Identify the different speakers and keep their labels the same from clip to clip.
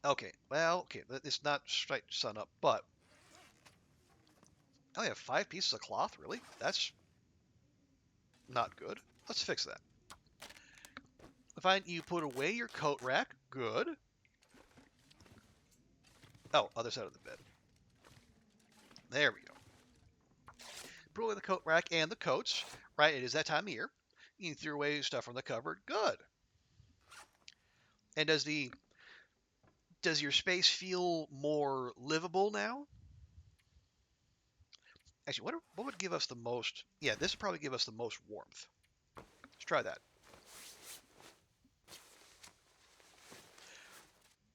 Speaker 1: Okay, well, okay, it's not straight sun up, but I only have 5 pieces of cloth, really? That's not good. Let's fix that. Fine, you put away your coat rack. Good. Oh, other side of the bed. There we go. Put away the coat rack and the coats. Right, it is that time of year. You threw away stuff from the cupboard. Good. And does your space feel more livable now? Actually, what would give us the most? Yeah, this would probably give us the most warmth. Let's try that.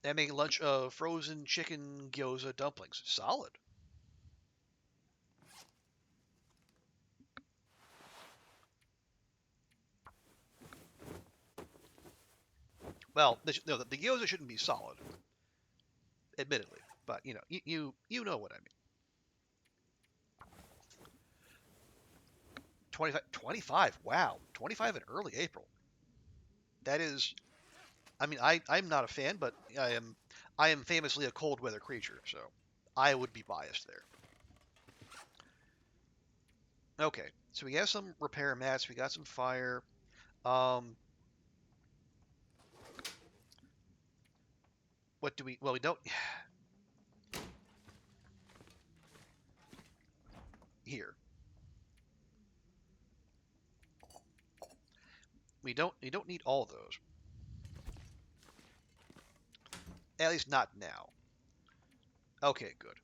Speaker 1: And make lunch of frozen chicken gyoza dumplings. Solid. Well, the gyoza shouldn't be solid, admittedly, but you know what I mean. 25. Wow, 25 in early April. That is, I mean, I'm not a fan, but I am famously a cold weather creature, so I would be biased there. Okay, so we have some repair mats. We got some fire. Um, what do we? Well, we don't here. We don't need all those. At least not now. Okay, good.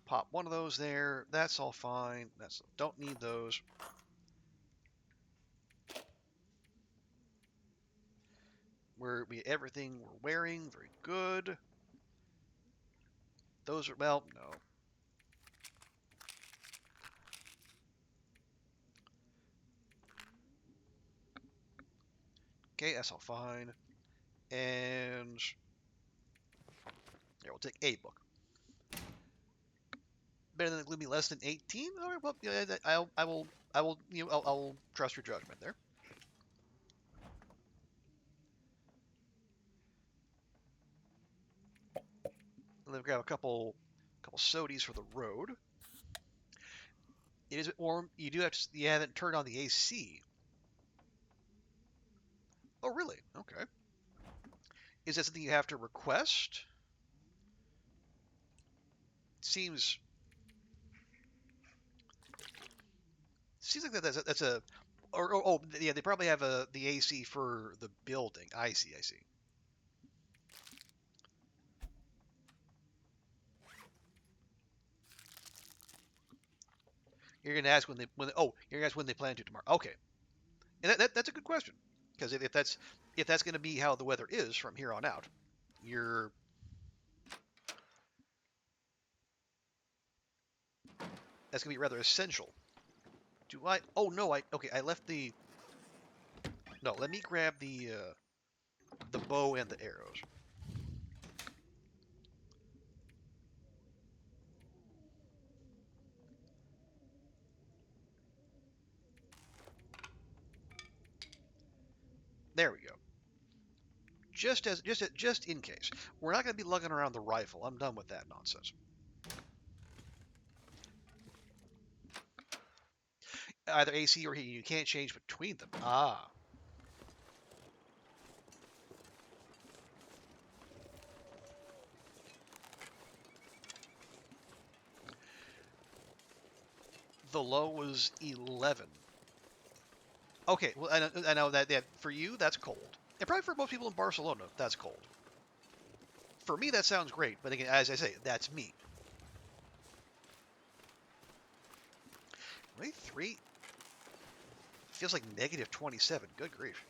Speaker 1: Pop one of those there. That's all fine. Don't need those. Everything we're wearing, very good. Those are, well, no. Okay, that's all fine. And yeah, we'll take a book. Better than the gloomy less than 18. All right, well, yeah, I'll trust your judgment there. And then we grab a couple sodies for the road. It is a bit warm. You haven't turned on the AC. Oh, really? Okay. Is that something you have to request? Seems seems like that's a oh yeah, they probably have the AC for the building. I see, I see. You're gonna ask you're gonna ask when they plan to tomorrow. Okay, and that's a good question because if that's gonna be how the weather is from here on out, you're that's gonna be rather essential. Do I? Oh no, I okay. I left the no. Let me grab the bow and the arrows. There we go. Just in case. We're not gonna be lugging around the rifle. I'm done with that nonsense. Either AC or heat. You can't change between them. Ah. The low was 11. Okay, well, I know that for you, that's cold. And probably for most people in Barcelona, that's cold. For me, that sounds great, but again, as I say, that's me. Really? 3? Feels like negative 27. Good grief.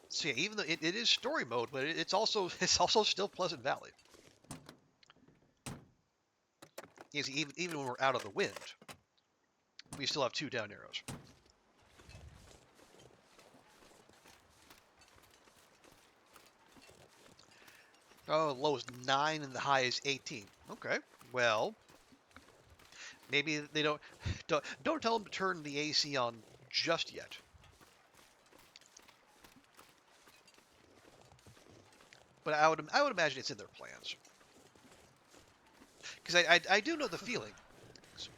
Speaker 1: So yeah, even though it is story mode, but it's also it's also still Pleasant Valley. Yes, even when we're out of the wind, we still have 2 down arrows. Oh, the low is 9 and the high is 18. Okay. Well, maybe they don't tell them to turn the AC on just yet. But I would imagine it's in their plans. Because I do know the feeling.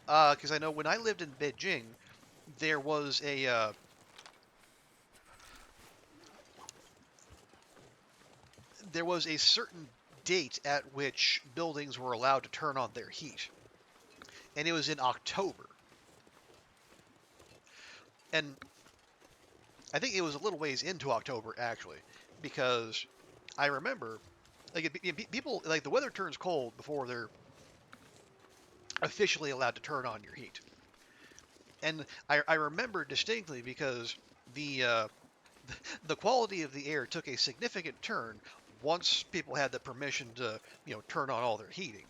Speaker 1: Because I know when I lived in Beijing, there was a certain date at which buildings were allowed to turn on their heat, and it was in October. And I think it was a little ways into October actually, because I remember people like the weather turns cold before they're officially allowed to turn on your heat. And I remember distinctly because the uh, the quality of the air took a significant turn once people had the permission to turn on all their heating.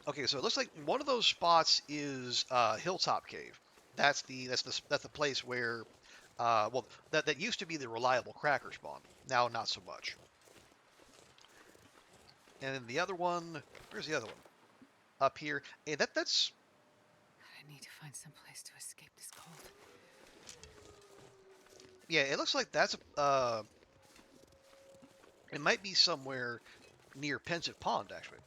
Speaker 1: Okay, so it looks like one of those spots is Hilltop Cave. That's the place where well, that used to be the reliable cracker spawn. Now not so much. And then the other one, where's the other one? Up here. Hey, that's
Speaker 2: I need to find some place to escape this cold.
Speaker 1: yeah. It looks like it might be somewhere near Pensive Pond actually.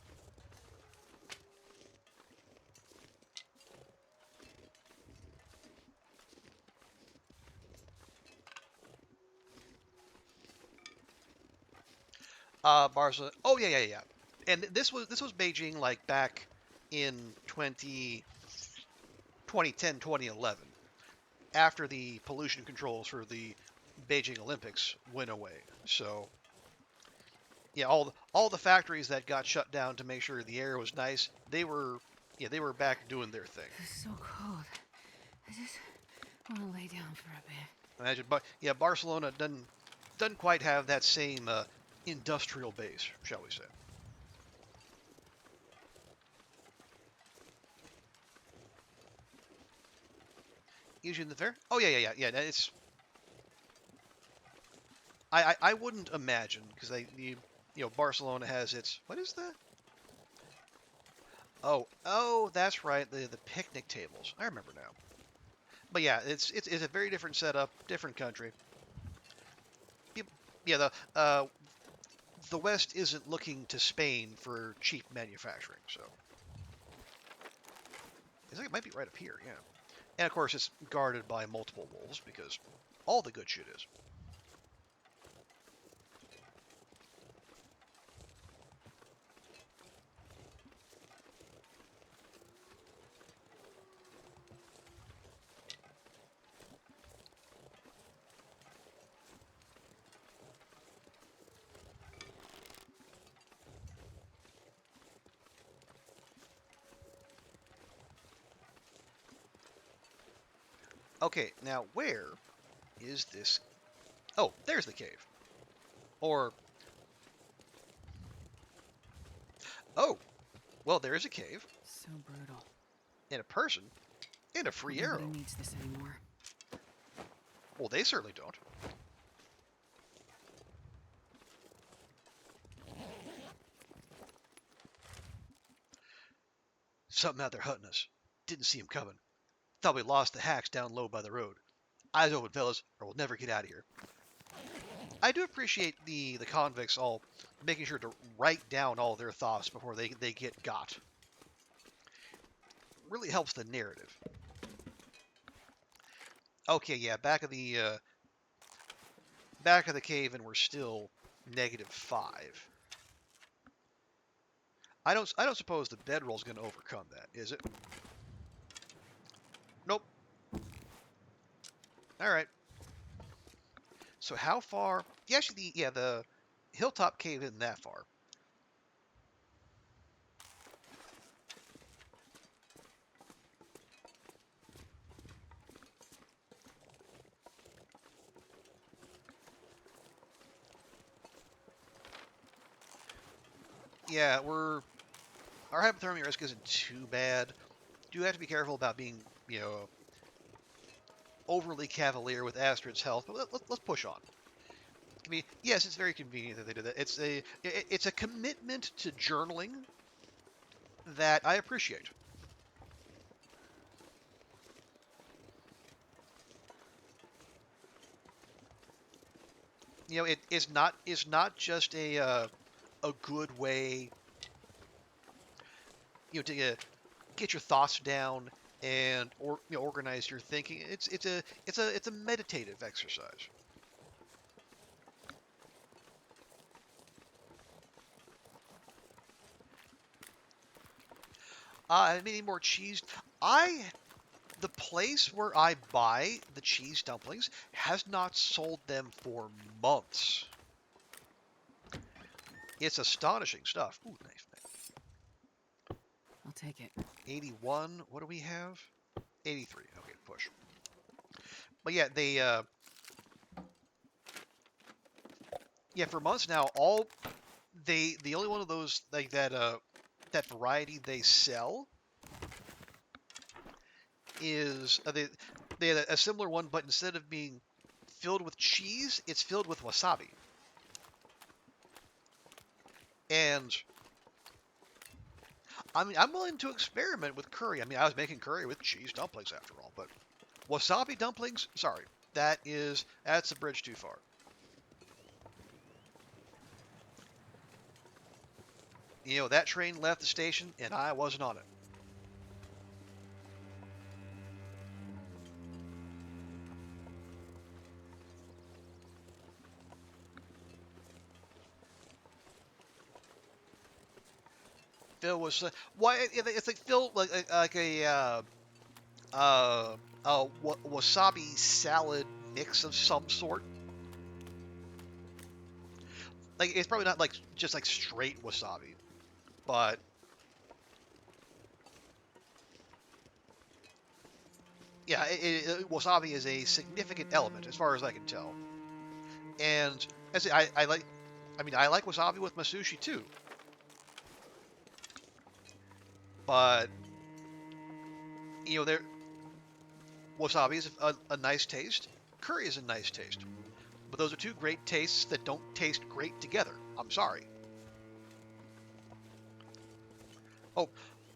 Speaker 1: Barca. Oh yeah, yeah, yeah. And this was Beijing like back in 2010, 2011, after the pollution controls for the Beijing Olympics went away. So yeah, all the factories that got shut down to make sure the air was nice, they were back doing their thing.
Speaker 2: It's so cold. I just want to lay down for a bit.
Speaker 1: Imagine, but yeah, Barcelona doesn't quite have that same industrial base, shall we say? Usually in the fair? Oh yeah, yeah, yeah, yeah. It's I wouldn't imagine because Barcelona has its what is that? Oh, that's right, the picnic tables. I remember now. But yeah, it's a very different setup, different country. Yeah, the West isn't looking to Spain for cheap manufacturing, so I think it might be right up here. Yeah, and of course it's guarded by multiple wolves because all the good shit is. Okay, now where is this? Oh, there's the cave. Or oh, well, there is a cave
Speaker 2: So brutal.
Speaker 1: and a person and a free
Speaker 2: Nobody
Speaker 1: arrow.
Speaker 2: needs this anymore.
Speaker 1: Well, they certainly don't. Something out there hunting us. Didn't see him coming. Thought we lost the hacks down low by the road. Eyes open, fellas, or we'll never get out of here. I do appreciate the convicts all making sure to write down all their thoughts before they get got. Really helps the narrative. Okay, yeah, back of the cave, and we're still -5. I don't suppose the bedroll's going to overcome that, is it? Nope. All right. So how far? Yeah, actually, the hilltop cave isn't that far. Yeah, our hypothermia risk isn't too bad. Do have to be careful about being, overly cavalier with Astrid's health, but let's push on. I mean, yes, it's very convenient that they do that. It's a commitment to journaling that I appreciate. It's not just a good way, to get your thoughts down and organize your thinking. It's a meditative exercise. I need more cheese. I The place where I buy the cheese dumplings has not sold them for months. It's astonishing stuff. Ooh, nice.
Speaker 2: I'll take it.
Speaker 1: 81. What do we have? 83. Okay, push. But yeah, yeah, for months now, the only one of those like that variety they sell is they had a similar one, but instead of being filled with cheese, it's filled with wasabi. And I mean, I'm willing to experiment with curry. I mean, I was making curry with cheese dumplings after all, but wasabi dumplings, sorry, that's a bridge too far. That train left the station and I wasn't on it. Phil was why it's like Phil like a wasabi salad mix of some sort. Like it's probably not like just like straight wasabi, but yeah, wasabi is a significant element as far as I can tell. And I like, I mean, I like wasabi with my sushi too, but there wasabi is a nice taste. Curry is a nice taste, but those are two great tastes that don't taste great together. I'm sorry. Oh,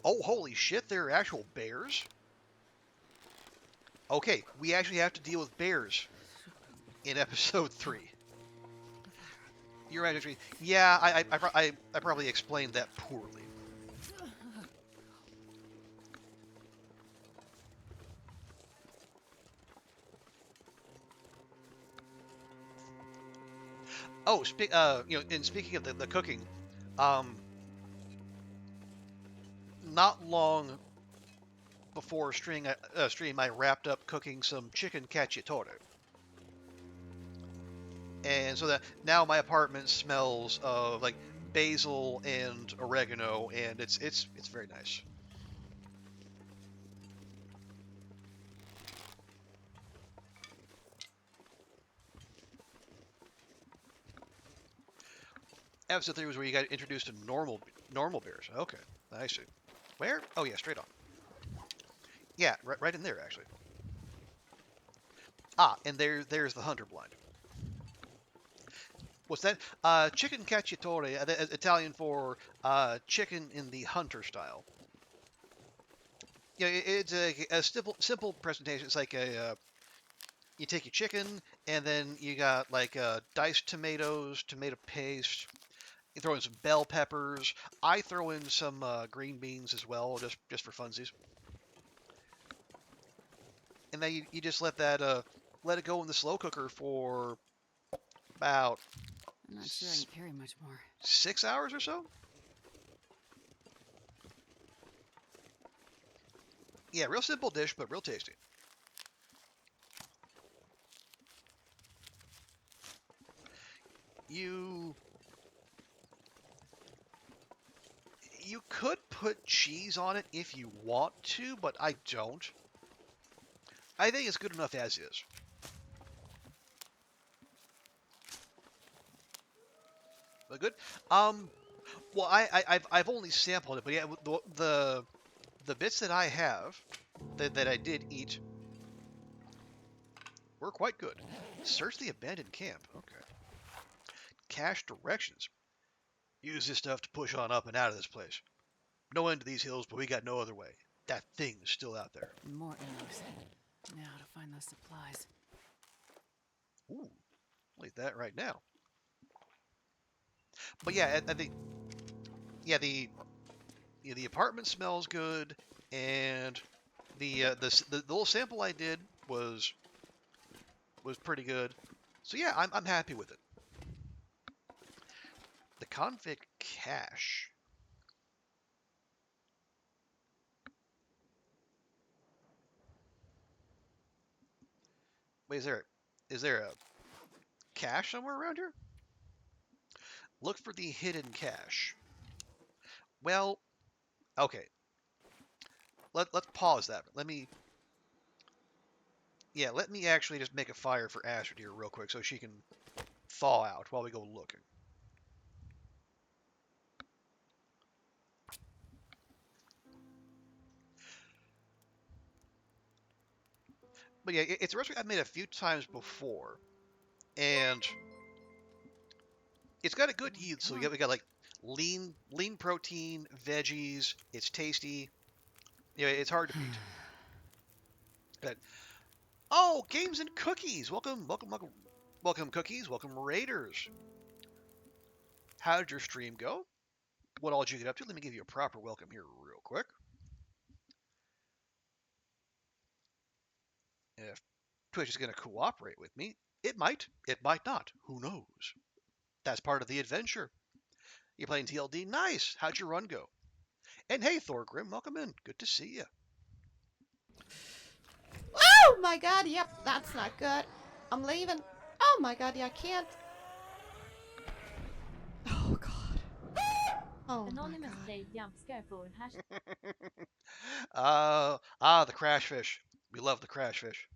Speaker 1: oh, holy shit! There are actual bears. Okay, we actually have to deal with bears in episode 3. You're right, actually. Yeah, I probably explained that poorly. Oh, and speaking of the cooking, um, not long before stream, I wrapped up cooking some chicken cacciatore, and so that now my apartment smells of like basil and oregano, and it's very nice. Episode 3 was where you got introduced to normal bears. Okay, I see. Where? Oh yeah, straight on. Yeah, right in there actually. Ah, and there's the hunter blind. What's that? Chicken cacciatore, Italian for chicken in the hunter style. It's a simple presentation. It's like you take your chicken, and then you got like diced tomatoes, tomato paste. You throw in some bell peppers. I throw in some green beans as well, just for funsies. And then you just let it go in the slow cooker for about
Speaker 2: I'm not sure I can carry much more.
Speaker 1: 6 hours or so. Yeah, real simple dish, but real tasty. You you could put cheese on it if you want to, but I don't. I think it's good enough as is. But good. Well, I've only sampled it, but yeah, the bits that I have that I did eat were quite good. Search the abandoned camp. Okay. Cache directions. Use this stuff to push on up and out of this place. No end to these hills, but we got no other way. That thing is still out there.
Speaker 2: More arrows. Now to find those supplies.
Speaker 1: Ooh, like that right now. But yeah, I think the apartment smells good, and the little sample I did was pretty good. So yeah, I'm happy with it. The convict cache. Wait, is there a cache somewhere around here? Look for the hidden cache. Well, okay. Let's pause that. Let me actually just make a fire for Astrid here real quick so she can thaw out while we go looking. But yeah, it's a recipe I've made a few times before, and it's got a good yield. So we got like lean protein, veggies. It's tasty. Yeah, it's hard to beat. But, oh, games and cookies. Welcome, cookies. Welcome, Raiders. How did your stream go? What all did you get up to? Let me give you a proper welcome here real quick. If Twitch is going to cooperate with me, it might not. Who knows? That's part of the adventure. You playing TLD? Nice. How'd your run go? And hey, Thorgrim, welcome in. Good to see you.
Speaker 3: Oh my god, yep, that's not good. I'm leaving. Oh my god, yeah, I can't. Oh god. Oh
Speaker 4: Anonymous
Speaker 3: my god.
Speaker 4: played jump scare for hash.
Speaker 1: The crash fish. We love the crash fish.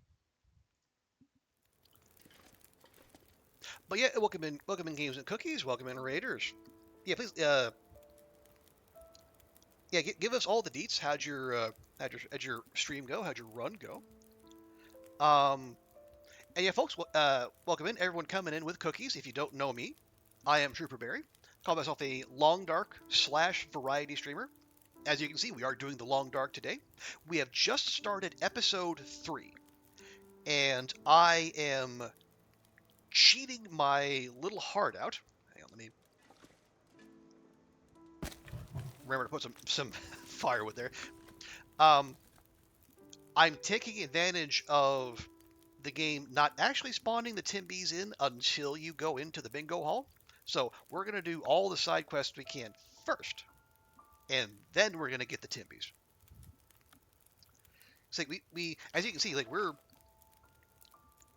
Speaker 1: But yeah, welcome in games and cookies. Welcome in Raiders. Yeah, please. Yeah, give us all the deets. How'd your stream go? How'd your run go? And yeah, folks, welcome in. Everyone coming in with cookies. If you don't know me, I am Trooper Barry. Call myself a Long Dark / variety streamer. As you can see, we are doing the Long Dark today. We have just started episode 3, and I am cheating my little heart out. Hang on, let me remember to put some firewood there. I'm taking advantage of the game not actually spawning the Timbies in until you go into the bingo hall. So we're going to do all the side quests we can first, and then we're going to get the Timbies. So we as you can see, like we're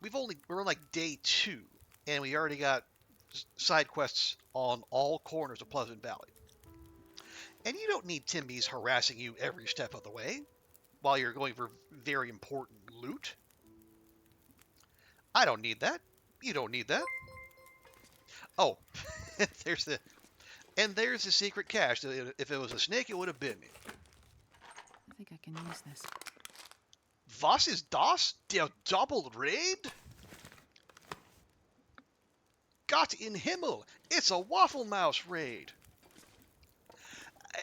Speaker 1: on like day 2, and we already got side quests on all corners of Pleasant Valley. And you don't need Timbies harassing you every step of the way while you're going for very important loot. I don't need that. You don't need that. Oh, there's the secret cache. If it was a snake, it would have bit me.
Speaker 2: I think I can use this.
Speaker 1: Was ist das? Der Doppelraid? Gott in Himmel! It's a Waffle Mouse raid.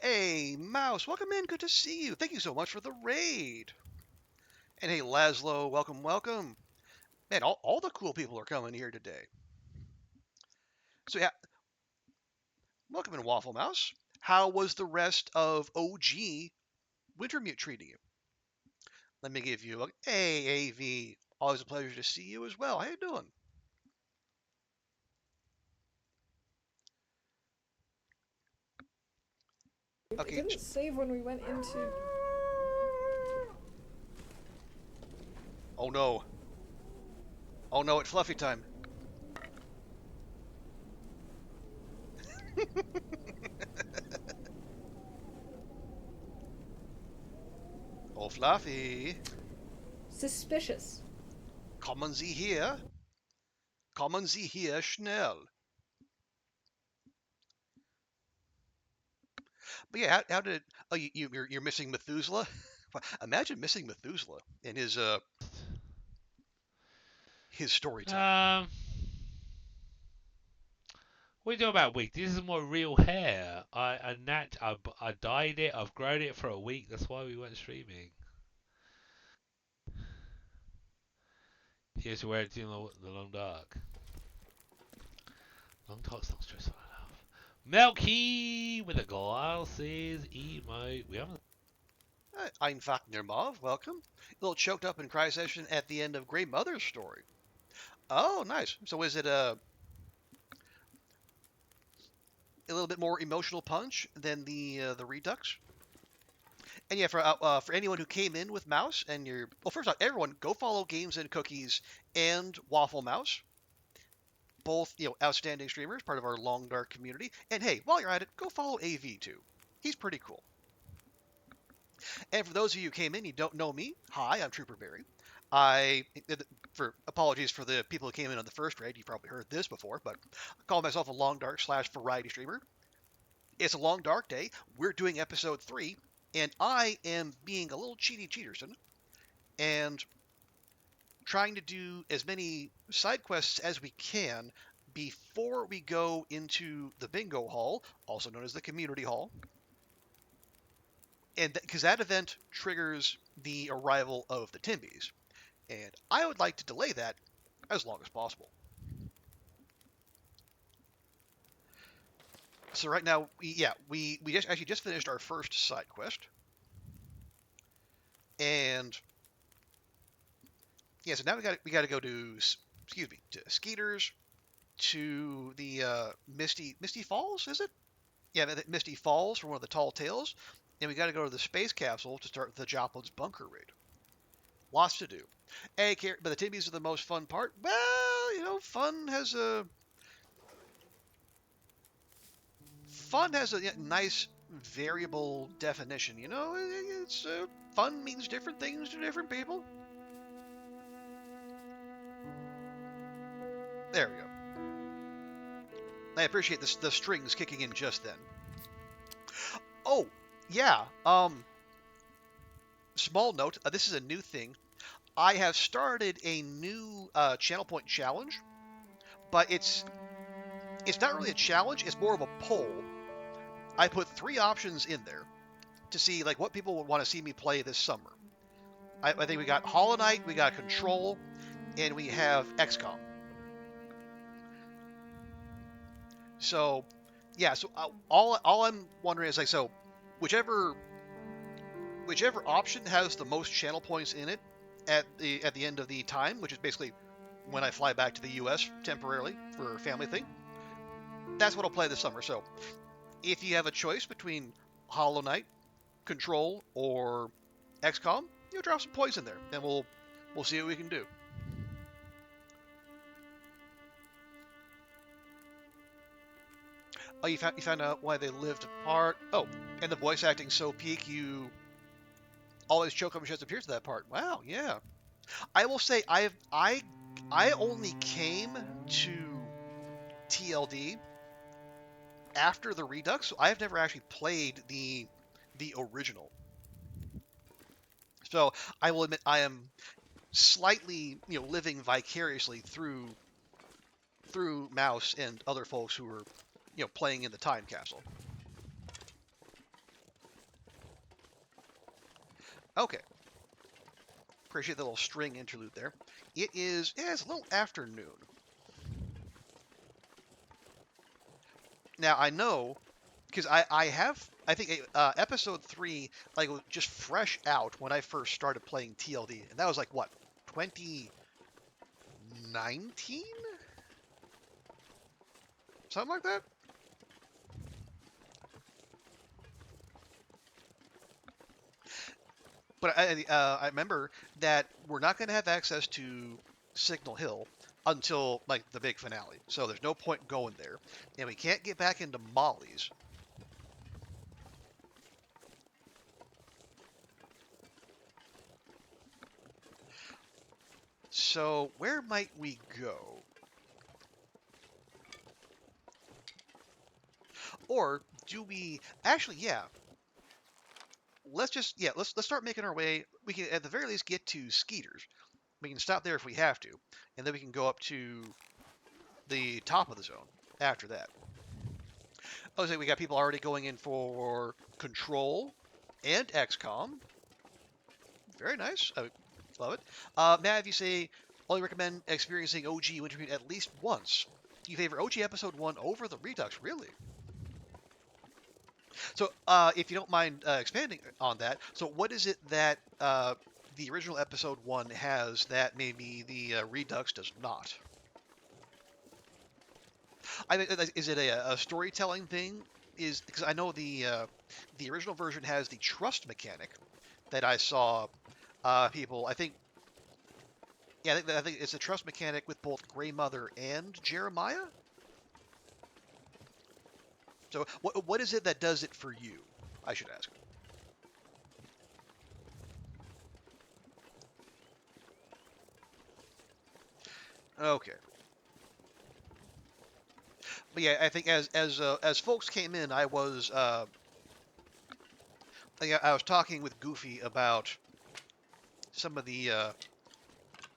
Speaker 1: Hey, Mouse, welcome in. Good to see you. Thank you so much for the raid. And hey, Laszlo, welcome. Man, all the cool people are coming here today. So yeah, welcome in, Waffle Mouse. How was the rest of OG Wintermute treating you? Let me give you a hey, AV. Always a pleasure to see you as well. How you doing? Okay.
Speaker 5: It didn't save when we went into...
Speaker 1: Oh no. Oh no, it's Fluffy time. Oh, Fluffy.
Speaker 5: Suspicious.
Speaker 1: Kommen Sie hier. Kommen Sie hier schnell. But yeah, how did? Oh, you're missing Methuselah. Imagine missing Methuselah and his story time.
Speaker 4: Um, what are you doing about wig? This is my real hair. I dyed it. I've grown it for a week. That's why we weren't streaming. Here's where it's in the long dark. Long dark's not stressful enough. Melky with the glasses emote. We haven't.
Speaker 1: I'm Fafnir Mauve. Welcome. A little choked up in cry session at the end of Grey Mother's story. Oh, nice. So is it a little bit more emotional punch than the Redux? And yeah, for anyone who came in with Mouse and you're well, first off, everyone go follow Games and Cookies and Waffle Mouse, both outstanding streamers, part of our Long Dark community. And hey, while you're at it, go follow AV too. He's pretty cool. And for those of you who came in, you don't know me. Hi, I'm Trooper Barry. For apologies for the people who came in on the first raid, you probably heard this before, but I call myself a Long Dark / variety streamer. It's a long dark day. We're doing episode 3, and I am being a little cheaterson and trying to do as many side quests as we can before we go into the bingo hall, also known as the community hall. And because that event triggers the arrival of the Timbies. And I would like to delay that as long as possible. So right now, we just finished our first side quest. And yeah, so now we got to go to Skeeters, to the Misty Falls, is it? Yeah, Misty Falls for one of the tall tales, and we got to go to the space capsule to start the Joplin's bunker raid. Lots to do. But the Timbies are the most fun part. Well, fun has a nice variable definition. It's fun means different things to different people. There we go. I appreciate the strings kicking in just then. Oh, yeah. Small note. This is a new thing. I have started a new channel point challenge, but it's not really a challenge. It's more of a poll. I put 3 options in there to see what people would want to see me play this summer. I think we got Hollow Knight, we got Control, and we have XCOM. So, yeah. So all I'm wondering is whichever option has the most channel points in it at the end of the time, which is basically when I fly back to the U.S. temporarily for a family thing. That's what I'll play this summer. So, if you have a choice between Hollow Knight, Control, or XCOM, drop some points in there, and we'll see what we can do. Oh, you found out why they lived apart. Oh, and the voice acting's so peak, you always choke up your chest appears to that part. Wow, yeah. I will say I only came to TLD after the Redux, so I have never actually played the original. So I will admit I am slightly living vicariously through Mouse and other folks who are playing in the time capsule. Okay. Appreciate the little string interlude there. It's a little afternoon. Now I know because I think episode 3 was just fresh out when I first started playing TLD, and that was what, 2019, something like that. But I remember that we're not going to have access to Signal Hill until the big finale. So there's no point going there, and we can't get back into Molly's. So where might we go? Or do we actually? Yeah. Let's start making our way. We can at the very least get to Skeeter's. We can stop there if we have to, and then we can go up to the top of the zone after that. I was saying we got people already going in for Control and XCOM. Very nice. I love it. Matt, you say only recommend experiencing OG Wintermute at least once. Do you favor OG Episode 1 over the Redux? Really? So, if you don't mind expanding on that, so what is it that the original Episode 1 has that maybe the Redux does not? Is it a storytelling thing? Is because I know the original version has the trust mechanic that I saw people. I think it's a trust mechanic with both Grey Mother and Jeremiah. So what is it that does it for you? I should ask. Okay. But yeah, I think as folks came in, I was I was talking with Goofy about some of the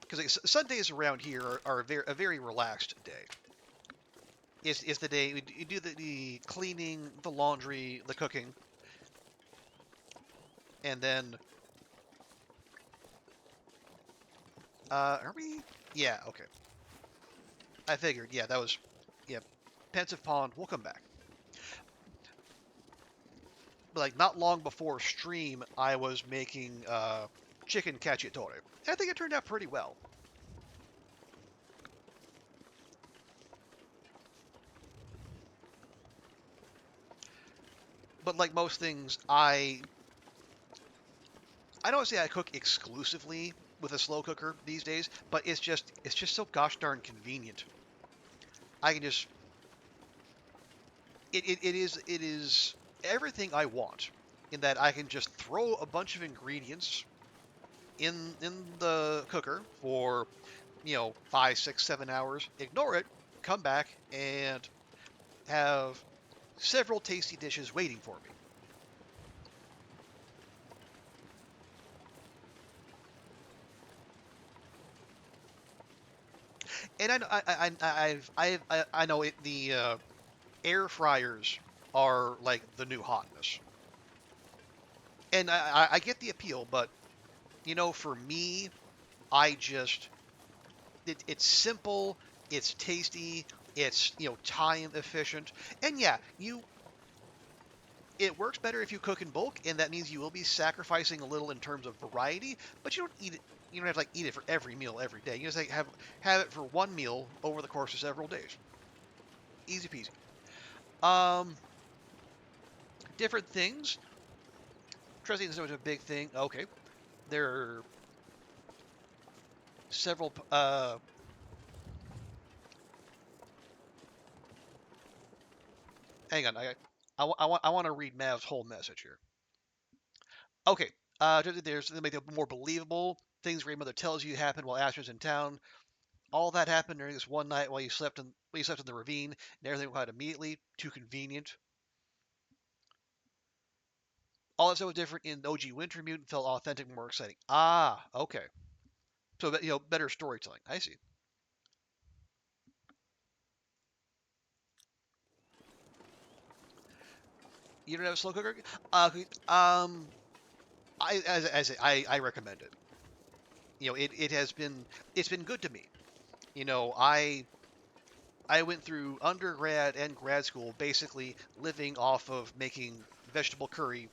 Speaker 1: because Sundays around here are a very relaxed day. Is the day we do the cleaning, the laundry, the cooking, and then are we? Yeah, okay. I figured. Yeah, that was Pensive Pond. We'll come back. But like not long before stream, I was making chicken cacciatore. I think it turned out pretty well. But like most things, I don't say I cook exclusively with a slow cooker these days, but it's just so gosh darn convenient. I can just it is everything I want in that I can just throw a bunch of ingredients in the cooker for 5, 6, 7 hours, ignore it, come back and have several tasty dishes waiting for me. And I know the air fryers are like the new hotness, and I get the appeal, but for me, it's simple, it's tasty, it's time efficient, and yeah, it works better if you cook in bulk, and that means you will be sacrificing a little in terms of variety, but you don't eat it. You don't have to eat it for every meal every day. You just have it for one meal over the course of several days. Easy peasy. Different things. Trusting is a big thing. Okay, there are several. Hang on, I want to read Mav's whole message here. Okay, there's to make it more believable. Things Grandmother tells you happen while Asher's in town. All that happened during this one night while you slept in the ravine, and everything went out immediately. Too convenient. All that stuff was different in OG Wintermute and felt authentic, more exciting. Ah, okay. So better storytelling. I see. You don't have a slow cooker? I recommend it. It's been good to me. I went through undergrad and grad school basically living off of making vegetable curry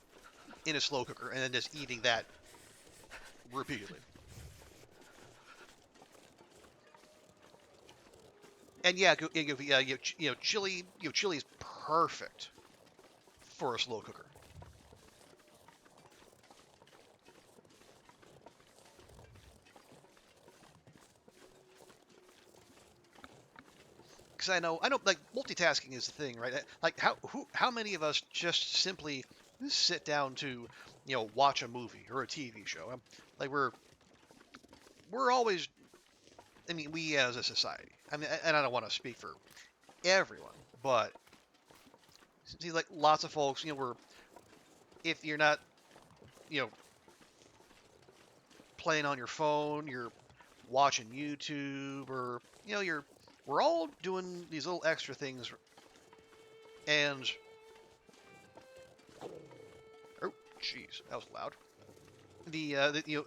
Speaker 1: in a slow cooker and then just eating that repeatedly. And yeah, chili is perfect for a slow cooker. Because I know like multitasking is the thing, right? Like how many of us just simply sit down to watch a movie or a TV show? Like we're always, I mean, we as a society, I mean, and I don't want to speak for everyone, but See, like lots of folks, were if you're not, you know, playing on your phone, you're watching YouTube, or we're all doing these little extra things, and oh, jeez, that was loud.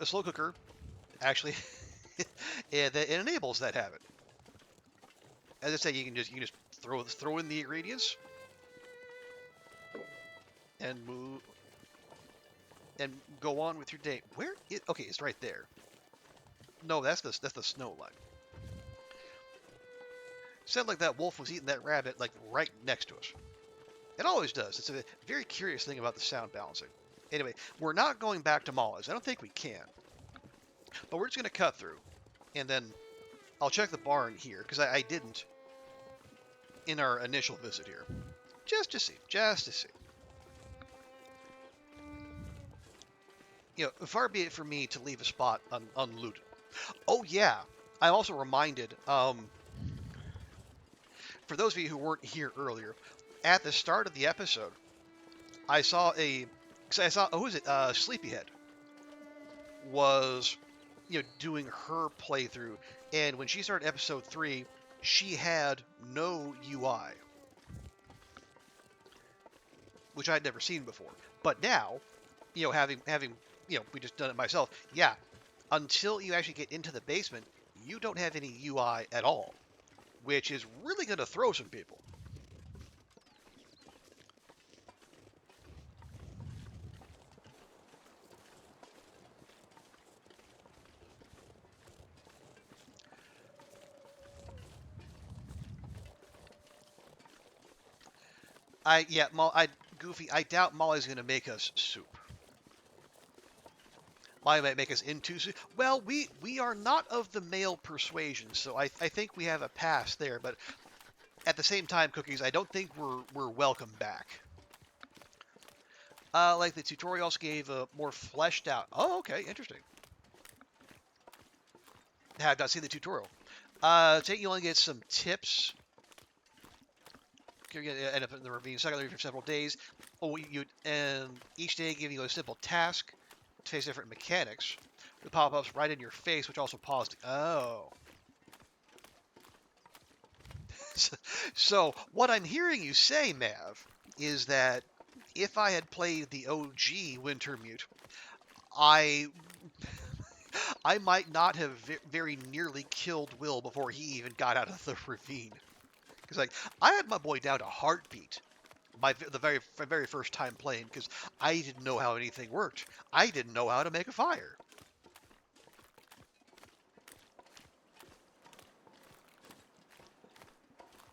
Speaker 1: A slow cooker actually it enables that habit. As I say, you can just throw in the ingredients and move and go on with your day. Okay, it's right there. No, that's the snow line. Sounded like that wolf was eating that rabbit like right next to us. It always does. It's a very curious thing about the sound balancing. Anyway, we're not going back to Molly's. I don't think we can. But we're just going to cut through. And then I'll check the barn here, because I didn't in our initial visit here. Just to see. Far be it for me to leave a spot unlooted. Oh, yeah. I'm also reminded, for those of you who weren't here earlier, at the start of the episode, I saw who is it? Sleepyhead was, doing her playthrough, and when she started episode 3, she had no UI, which I'd never seen before. But now, having we just done it myself, yeah, until you actually get into the basement, you don't have any UI at all, which is really going to throw some people. Goofy, I doubt Molly's going to make us soup. Molly might make us into soup. Well, we are not of the male persuasion, so I think we have a pass there. But at the same time, Cookies, I don't think we're welcome back. Like the tutorials gave a more fleshed out. Oh, okay, interesting. Have not seen the tutorial. Take you only get some tips. You're going to end up in the ravine secondary for several days. And each day giving you a simple task to face different mechanics with pop-ups right in your face, which also pause. Oh. So what I'm hearing you say, Mav, is that if I had played the OG Wintermute, I might not have very nearly killed Will before he even got out of the ravine. Because I had my boy down to heartbeat the very first time playing, because I didn't know how anything worked. I didn't know how to make a fire.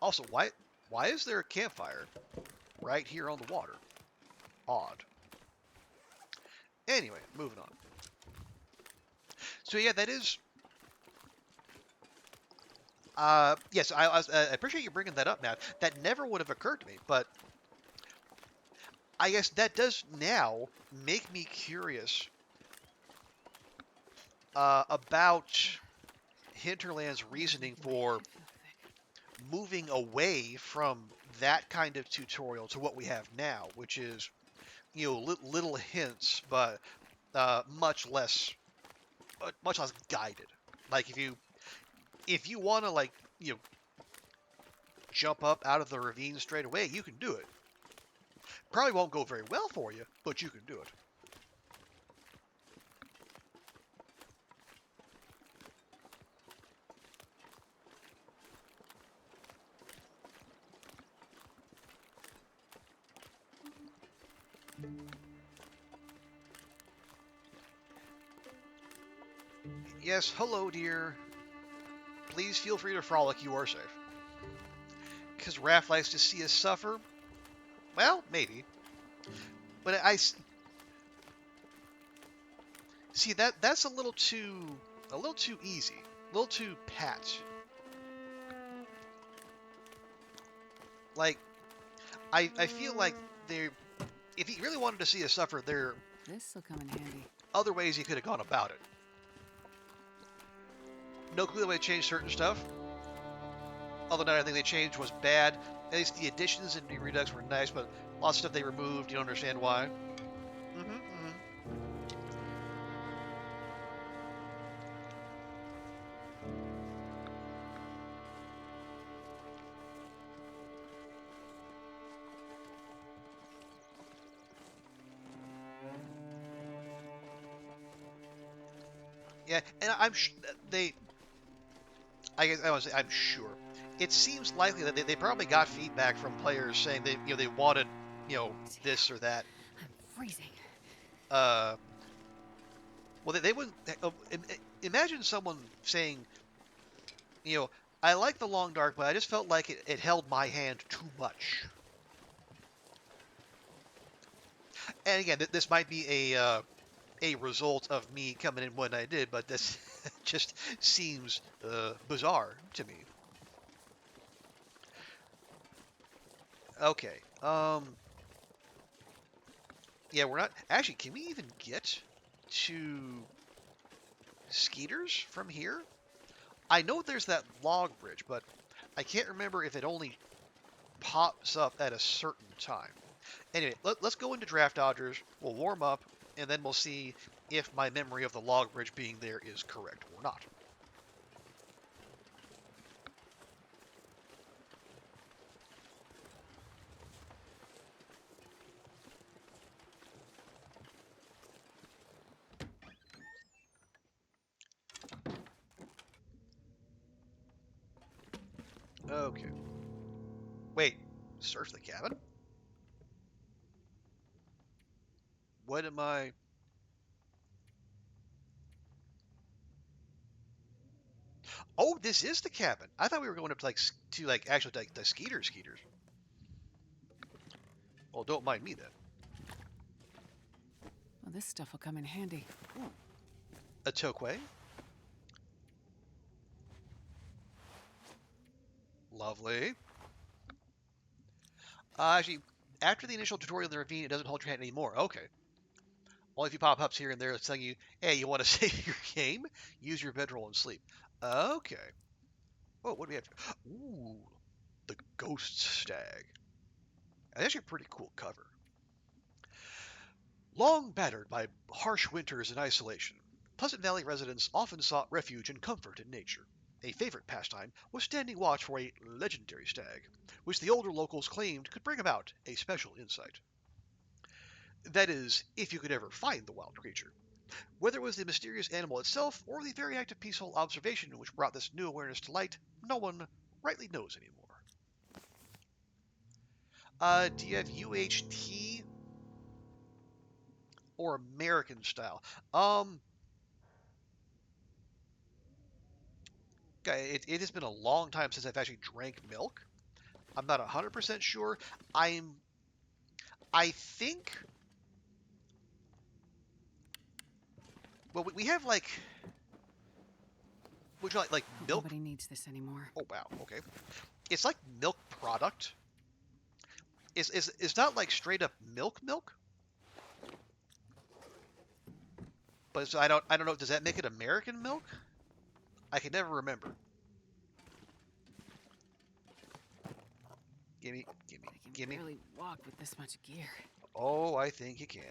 Speaker 1: Also, why is there a campfire right here on the water? Odd. Anyway, moving on. So yeah, that is. Yes, I appreciate you bringing that up, Matt. That never would have occurred to me, but I guess that does now make me curious about Hinterland's reasoning for moving away from that kind of tutorial to what we have now, which is, little hints, but much less guided. Like if you want to jump up out of the ravine straight away, you can do it. Probably won't go very well for you, but you can do it. Yes, hello, dear. Please feel free to frolic, you are safe. Because Raph likes to see us suffer? Well, maybe. But see that's a little too easy. A little too pat. Like, I feel like if he really wanted to see us suffer, there
Speaker 2: This'll come in handy.
Speaker 1: other ways he could have gone about it. No clear way to change certain stuff. Although not everything they changed was bad. At least the additions in New Redux were nice, but lots of stuff they removed, you don't understand why. Mm-hmm. Yeah, and I guess I was I'm sure. It seems likely that they probably got feedback from players saying they wanted this or that.
Speaker 2: I'm freezing.
Speaker 1: Uh, well they wouldn't. Imagine someone saying, you know, I like the Long Dark, but I just felt like it held my hand too much. And again, this might be a result of me coming in when I did, but this just seems bizarre to me. Okay. Yeah, we're not actually. Can we even get to Skeeters from here? I know there's that log bridge, but I can't remember if it only pops up at a certain time. Anyway, let's go into Draft Dodgers. We'll warm up, and then we'll see if my memory of the log bridge being there is correct or not. Okay. Wait, search the cabin? What am I... Oh, this is the cabin. I thought we were going up to actually like the Skeeters. Well, don't mind me then.
Speaker 2: Well, this stuff will come in handy.
Speaker 1: Ooh. A Tokwe. Lovely. Actually, after the initial tutorial in the ravine, it doesn't hold your hand anymore. Okay. Only if you pop ups here and there, it's telling you, hey, you want to save your game? Use your bedroll and sleep. Okay. Oh, what do we have? Ooh, the Ghost Stag. That's actually a pretty cool cover. Long battered by harsh winters and isolation, Pleasant Valley residents often sought refuge and comfort in nature. A favorite pastime was standing watch for a legendary stag, which the older locals claimed could bring about a special insight. That is, if you could ever find the wild creature. Whether it was the mysterious animal itself or the very act of peaceful observation which brought this new awareness to light, no one rightly knows anymore. Do you have UHT or American style? It has been a long time since I've actually drank milk. I'm not 100% sure. I think. Well, we have like. Would you like milk?
Speaker 2: Nobody needs this anymore.
Speaker 1: Oh wow. Okay. It's like milk product. Is not like straight up milk? But so I don't know. Does that make it American milk? I can never remember. Gimme.
Speaker 2: I can barely walk with this much gear.
Speaker 1: Oh, I think you can.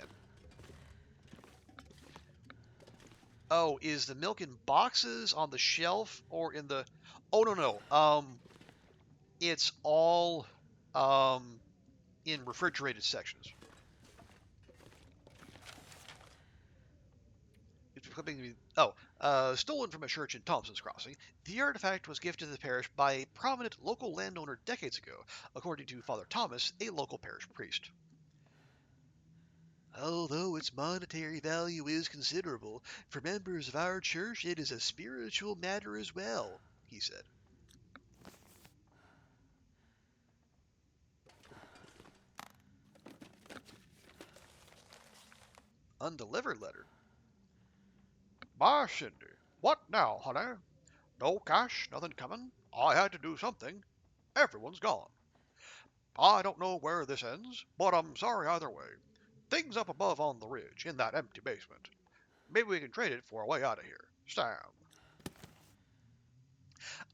Speaker 1: Oh, is the milk in boxes on the shelf or in the... Oh, no. It's all in refrigerated sections. Stolen from a church in Thompson's Crossing, the artifact was gifted to the parish by a prominent local landowner decades ago, according to Father Thomas, a local parish priest. Although its monetary value is considerable, for members of our church it is a spiritual matter as well, he said. Undelivered letter. My Cindy, what now, honey? No cash, nothing coming. I had to do something. Everyone's gone. I don't know where this ends, but I'm sorry either way. Things up above on the ridge, in that empty basement. Maybe we can trade it for a way out of here. Sam.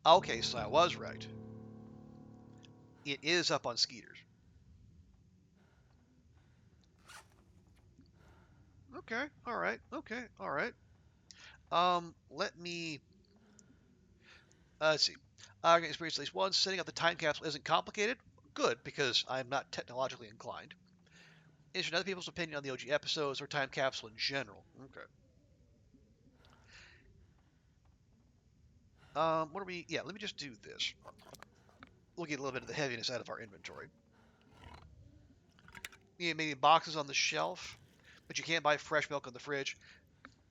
Speaker 1: Okay, so I was right. It is up on Skeeter's. Okay, all right, okay, all right. Let me let's see. I can experience at least once. Setting up the time capsule isn't complicated. Good, because I'm not technologically inclined. Interested in other people's opinion on the OG episodes or time capsule in general. Okay. What are we? Yeah, let me just do this. We'll get a little bit of the heaviness out of our inventory. Yeah, maybe boxes on the shelf, but you can't buy fresh milk in the fridge.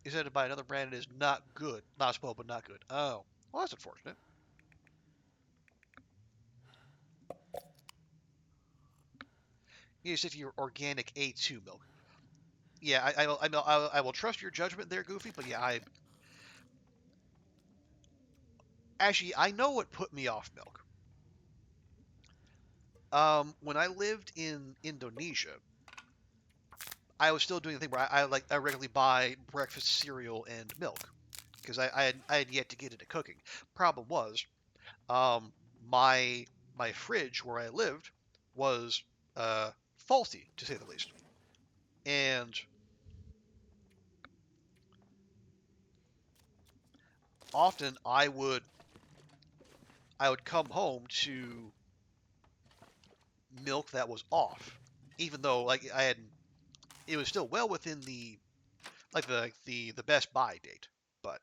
Speaker 1: You said to buy another brand that is not good. Not spoiled, but not good. Oh, well, that's unfortunate. You said your organic A2 milk. Yeah, I will trust your judgment there, Goofy. But yeah, I know what put me off milk. When I lived in Indonesia, I was still doing the thing where I regularly buy breakfast cereal and milk because I had yet to get into cooking. Problem was, um, my fridge where I lived was faulty to say the least, and often I would come home to milk that was off, even though like it was still well within the best buy date, but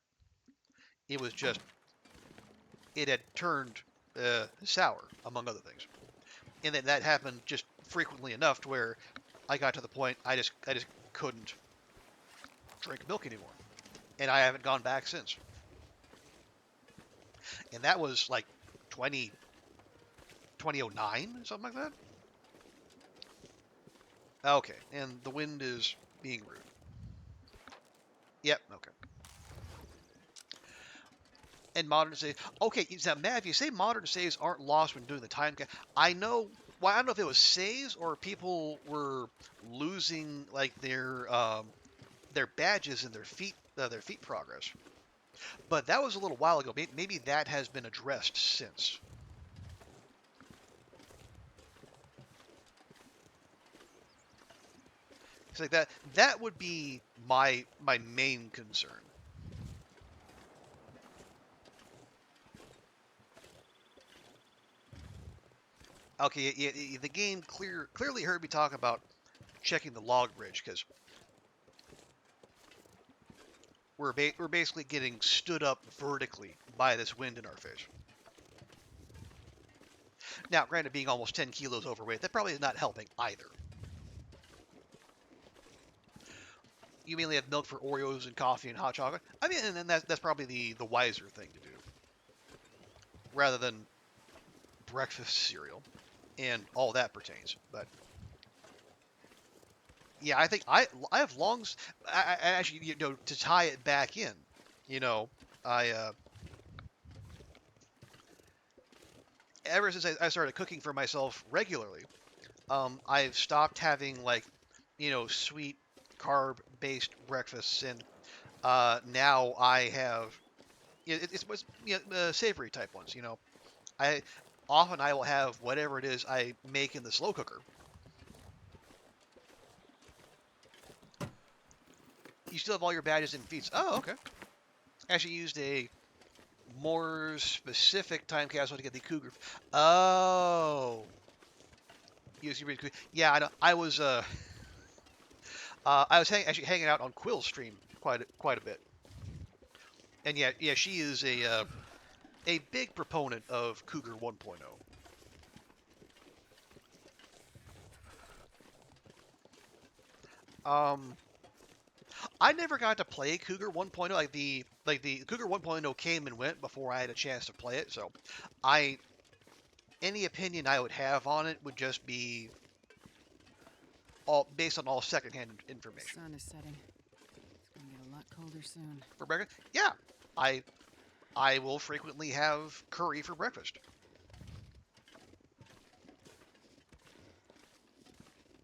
Speaker 1: it was just it had turned sour among other things, and then that happened just frequently enough to where I got to the point I just couldn't drink milk anymore, and I haven't gone back since. And that was like 2009, something like that. Okay, and the wind is being rude. Yep, okay. And modern saves. Okay, now Matt, if you say modern saves aren't lost when doing the time cap, I know. Well, I don't know if it was saves or people were losing like their badges and their feet progress. But that was a little while ago. Maybe that has been addressed since. It's like that. That would be my main concern. Okay, yeah, the game clearly heard me talk about checking the log bridge because we're basically getting stood up vertically by this wind in our face. Now, granted, being almost 10 kilos overweight, that probably is not helping either. You mainly have milk for Oreos and coffee and hot chocolate. I mean, and that's probably the wiser thing to do, rather than breakfast cereal and all that pertains. But yeah, I think I have longs. I actually, to tie it back in, I ever since I started cooking for myself regularly, I've stopped having like, sweet carb based breakfasts, and now I have it's savory type ones. I I will have whatever it is I make in the slow cooker. You still have all your badges and feats. Oh, okay. Actually used a more specific time capsule to get the cougar. Oh. Yeah, I know. I was actually hanging out on Quill's stream quite a bit. And yeah, she is a big proponent of Cougar 1.0. I never got to play Cougar 1.0. Like the Cougar 1.0 came and went before I had a chance to play it. So, any opinion I would have on it would just be all based on all secondhand information.
Speaker 2: Sun is setting. It's gonna get a lot colder soon.
Speaker 1: For breakfast, yeah, I will frequently have curry for breakfast.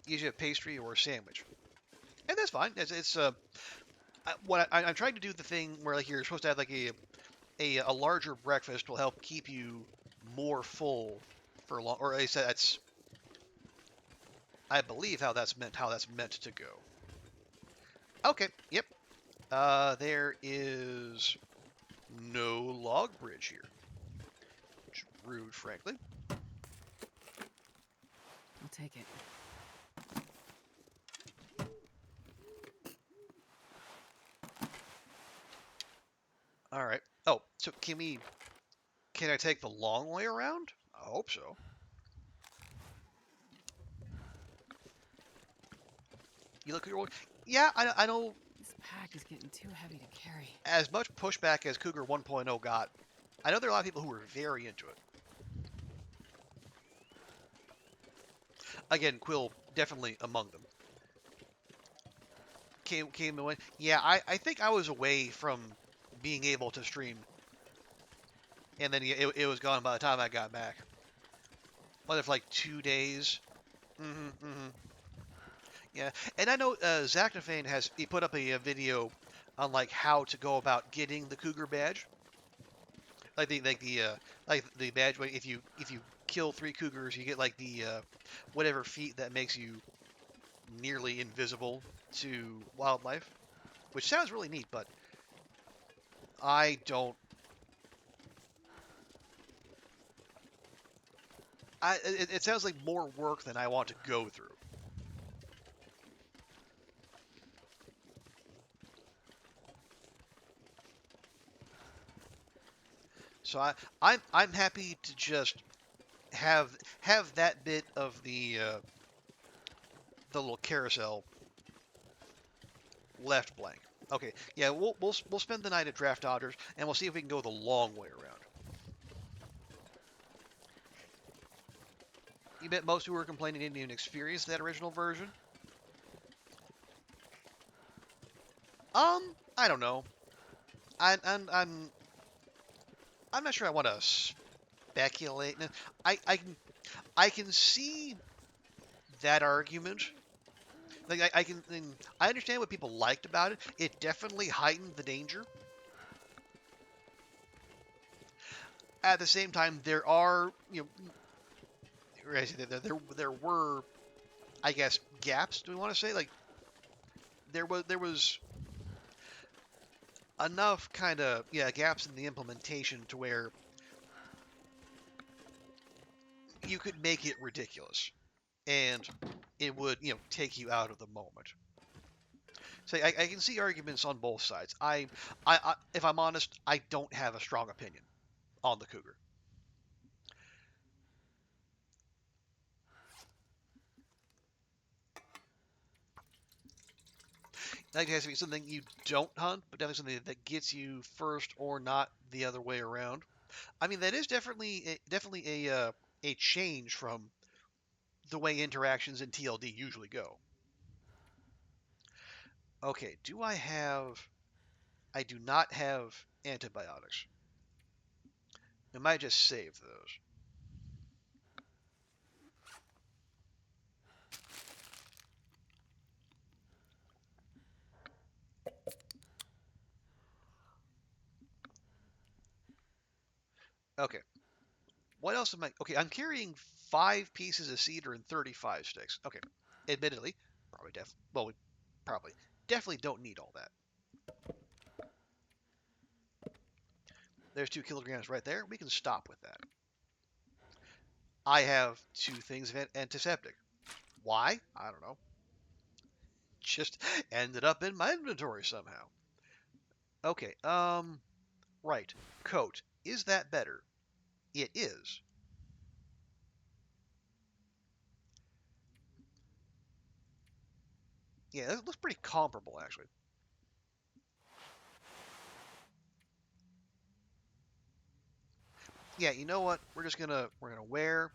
Speaker 1: Usually a pastry or a sandwich, and that's fine. It's I'm trying to do the thing where like you're supposed to have like a larger breakfast will help keep you more full for long, or I said that's, I believe how that's meant to go. Okay, yep. There is no log bridge here, which is rude, frankly.
Speaker 2: I'll take it.
Speaker 1: All right. Oh, so can I take the long way around? I hope so. You look at your, yeah, I know.
Speaker 2: This pack is getting too heavy to carry.
Speaker 1: As much pushback as Cougar 1.0 got, I know there are a lot of people who were very into it. Again, Quill definitely among them. Came away. Yeah, I think I was away from being able to stream, and then it was gone by the time I got back. Whether for like 2 days. Yeah, and I know Zachnafane he put up a video on like how to go about getting the Cougar badge. Like the badge if you kill 3 cougars, you get like the whatever feat that makes you nearly invisible to wildlife, which sounds really neat, but I don't. It sounds like more work than I want to go through. So I'm happy to just have that bit of the little carousel left blank. Okay, yeah, we'll spend the night at Draft Dodgers, and we'll see if we can go the long way around. You bet most who were complaining didn't even experience that original version. I don't know. I'm not sure I want to speculate. I can see that argument. Like I understand what people liked about it. It definitely heightened the danger. At the same time, there are there were, I guess, gaps. Do we want to say like there was enough kind of gaps in the implementation to where you could make it ridiculous, and it would take you out of the moment. So I can see arguments on both sides. I if I'm honest, I don't have a strong opinion on the Cougar. That has to be something you don't hunt, but definitely something that gets you first, or not the other way around. I mean, that is definitely a change from the way interactions in TLD usually go. Okay, do I have? I do not have antibiotics. I might just save those. Okay. What else am I? Okay, I'm carrying 5 pieces of cedar and 35 sticks. Okay. Admittedly, we probably definitely don't need all that. There's 2 kilograms right there. We can stop with that. I have 2 things of antiseptic. Why? I don't know. Just ended up in my inventory somehow. Okay, right. Coat. Is that better? It is. Yeah, it looks pretty comparable, actually. Yeah, you know what? We're gonna wear, or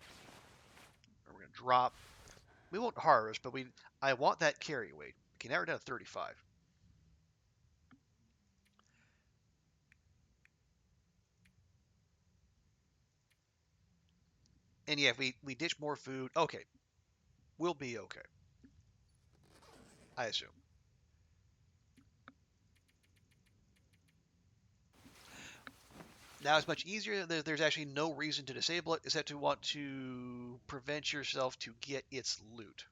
Speaker 1: we're gonna drop. We won't harvest, but I want that carry weight. Okay, now we're down to 35. And yeah, if we ditch more food, okay, we'll be okay. I assume. Now it's much easier. There's actually no reason to disable it except to want to prevent yourself to get its loot.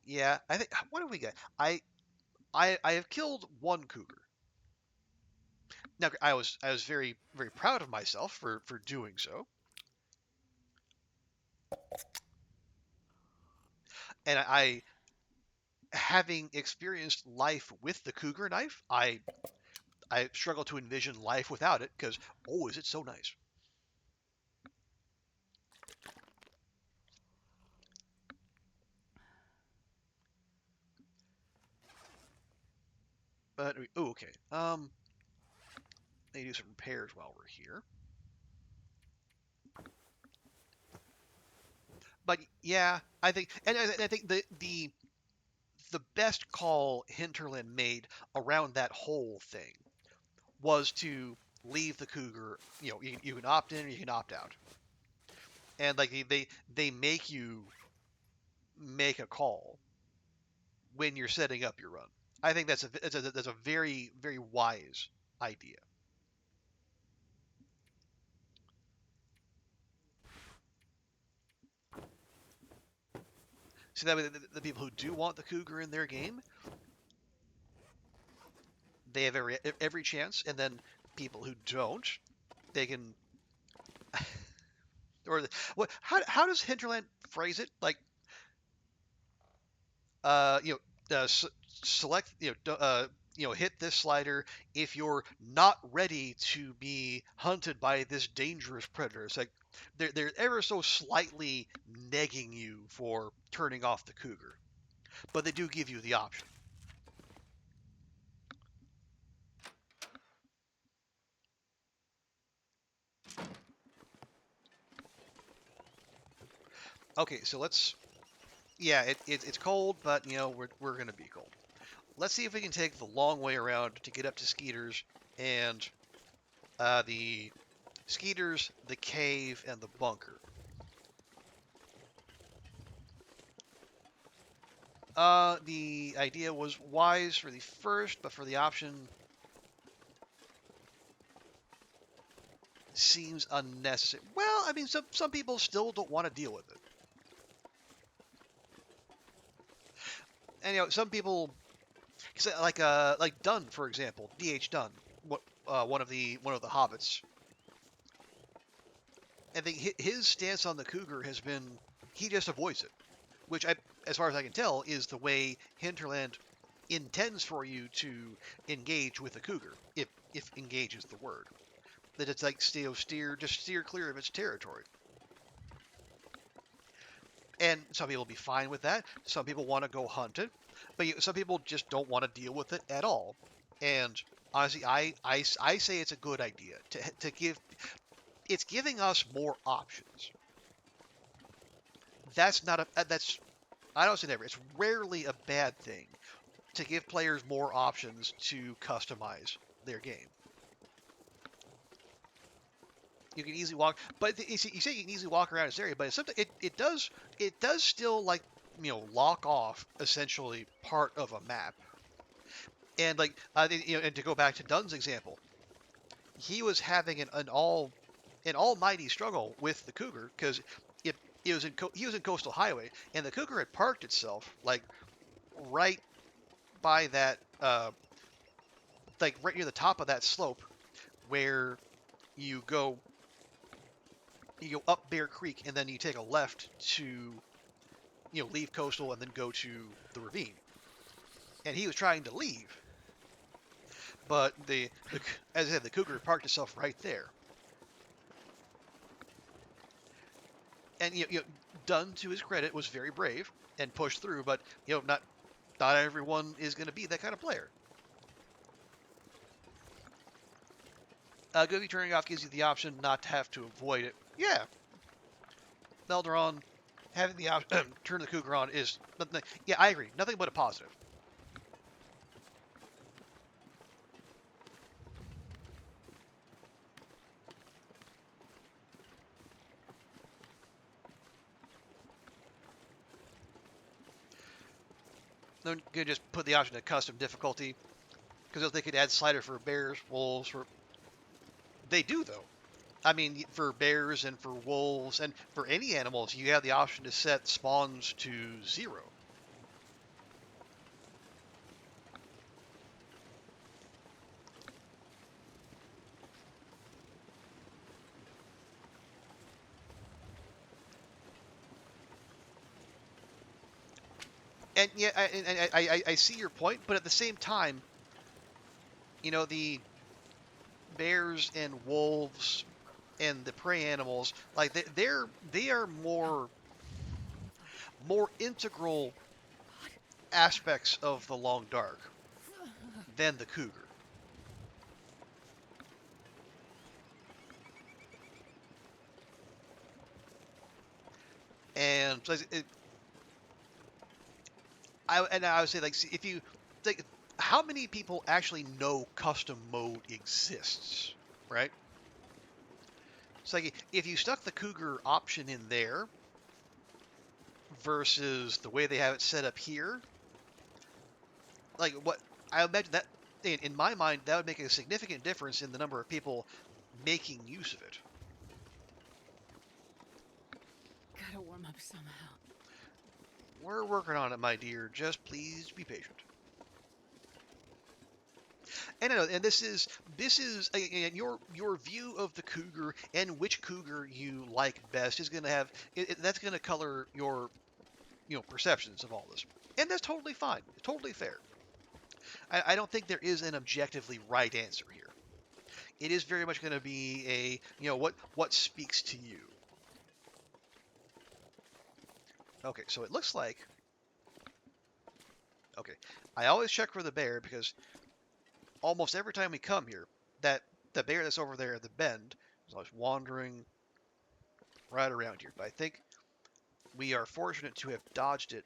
Speaker 1: Yeah, I think. What have we got? I have killed one cougar. Now I was very very proud of myself for doing so, and having experienced life with the cougar knife, I struggle to envision life without it because oh, is it so nice. But oh, okay. Let me do some repairs while we're here. But yeah, I think, and I think the best call Hinterland made around that whole thing was to leave the cougar. You know, you can opt in or you can opt out, and like they make you make a call when you're setting up your run. I think that's a very very wise idea. So that way, the people who do want the cougar in their game, they have every chance, and then people who don't, they can. Or what? How does Hinterland phrase it? Like, you know, select, hit this slider if you're not ready to be hunted by this dangerous predator. It's like they're ever so slightly negging you for turning off the cougar, but they do give you the option. Okay, so let's. Yeah, it's cold, but you know we're gonna be cold. Let's see if we can take the long way around to get up to Skeeter's and the Skeeter's, the cave, and the bunker. The idea was wise for the first, but for the option seems unnecessary. Well, I mean, some people still don't want to deal with it, and you know, some people, like Dunn, for example, D.H. Dunn, one of the hobbits. I think his stance on the cougar has been he just avoids it, which as far as I can tell, is the way Hinterland intends for you to engage with the cougar, if engage is the word. That it's like steer clear of its territory. And some people will be fine with that. Some people want to go hunt it, but some people just don't want to deal with it at all. And honestly, I say it's a good idea to give. It's giving us more options. That's not a that's I don't say never. It's rarely a bad thing to give players more options to customize their game. You can easily walk, but you say you can easily walk around this area, but it does still like lock off essentially part of a map. And like and to go back to Dunn's example, he was having an almighty struggle with the cougar because he was in Coastal Highway, and the cougar had parked itself like right by that like right near the top of that slope where you go up Bear Creek and then you take a left to leave Coastal and then go to the ravine. And he was trying to leave, but as I said, the cougar parked itself right there. And Dunn, to his credit, was very brave and pushed through. But not everyone is going to be that kind of player. Goofy turning off gives you the option not to have to avoid it. Yeah, Melderon having the option turn the cougar on is yeah, I agree. Nothing but a positive. Then you can just put the option to custom difficulty. Because if they could add slider for bears, wolves, for they do though. I mean, for bears and for wolves and for any animals, you have the option to set spawns to 0. And yeah, I see your point, but at the same time, you know, the bears and wolves and the prey animals, like they are more integral aspects of the Long Dark than the cougar. And so I would say, like, if you like, how many people actually know custom mode exists, right? It's like if you stuck the cougar option in there versus the way they have it set up here, like what I imagine that in my mind that would make a significant difference in the number of people making use of it.
Speaker 2: Gotta warm up somehow.
Speaker 1: We're working on it, my dear. Just please be patient. And I know, and this is and your view of the cougar and which cougar you like best is going to have that's going to color your perceptions of all this, and that's totally fine, totally fair. I don't think there is an objectively right answer here. It is very much going to be a what speaks to you. Okay, so it looks like okay. I always check for the bear because almost every time we come here, that the bear that's over there at the bend is always wandering right around here. But I think we are fortunate to have dodged it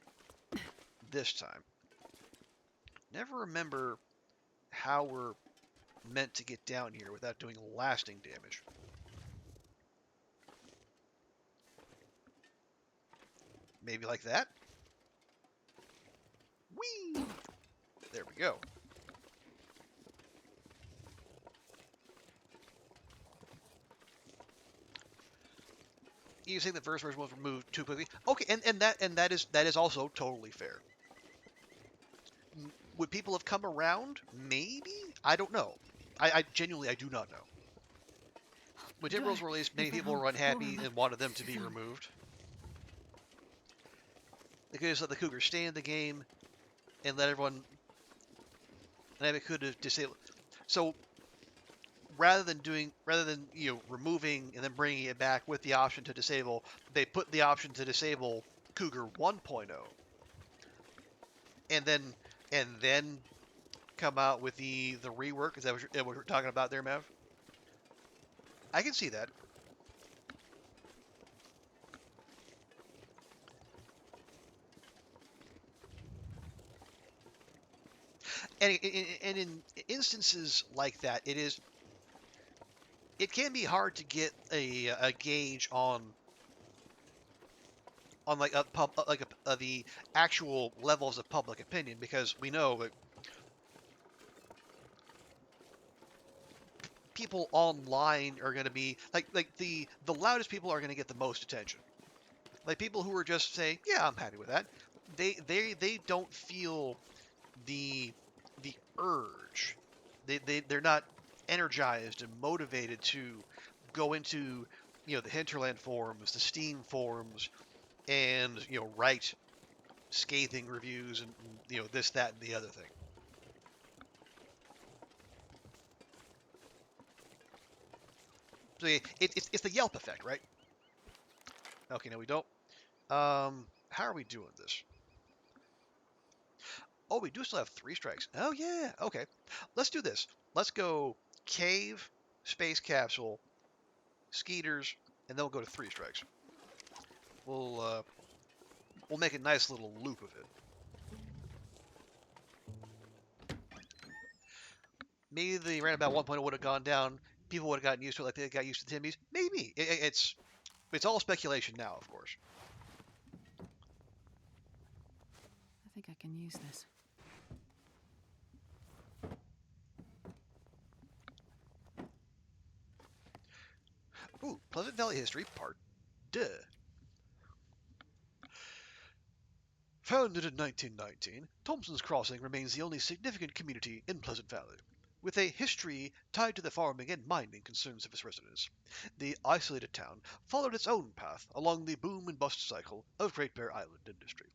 Speaker 1: this time. Never remember how we're meant to get down here without doing lasting damage. Maybe like that? Whee! There we go. You think the first version was removed too quickly? Okay, and that is also totally fair. Would people have come around? Maybe? I don't know. I genuinely do not know. When Timberwolves were released, many people were unhappy and wanted them to be removed. They could have let the cougar stay in the game and let everyone. And they could have disabled. So rather than removing and then bringing it back with the option to disable, they put the option to disable Cougar 1.0, and then come out with the rework. Is that what we're talking about there, Mav? I can see that. And in instances like that, it can be hard to get a gauge on like the actual levels of public opinion, because we know that people online are going to be like the loudest people are going to get the most attention. Like people who are just say, yeah, I'm happy with that. They don't feel the urge. They're not energized and motivated to go into the Hinterland forums, the Steam forums, and write scathing reviews and this, that, and the other thing. So it's the Yelp effect, right? Okay, no, we don't. How are we doing this? Oh, we do still have 3 strikes. Oh, yeah. Okay. Let's do this. Let's go cave, space capsule, skeeters, and then we'll go to 3 strikes. We'll make a nice little loop of it. Maybe the roundabout 1.0 would have gone down. People would have gotten used to it like they got used to Timmy's. Maybe. It's all speculation now, of course.
Speaker 2: I think I can use this.
Speaker 1: Ooh, Pleasant Valley History, Part 2. Founded in 1919, Thompson's Crossing remains the only significant community in Pleasant Valley, with a history tied to the farming and mining concerns of its residents. The isolated town followed its own path along the boom and bust cycle of Great Bear Island industry.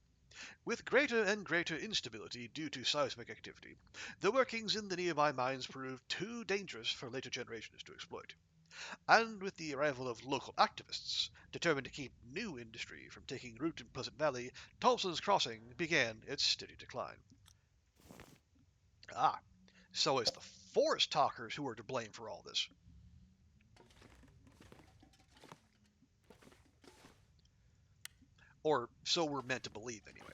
Speaker 1: With greater and greater instability due to seismic activity, the workings in the nearby mines proved too dangerous for later generations to exploit. And with the arrival of local activists, determined to keep new industry from taking root in Pleasant Valley, Thompson's Crossing began its steady decline. Ah, so it's the forest talkers who are to blame for all this. Or so we're meant to believe, anyway.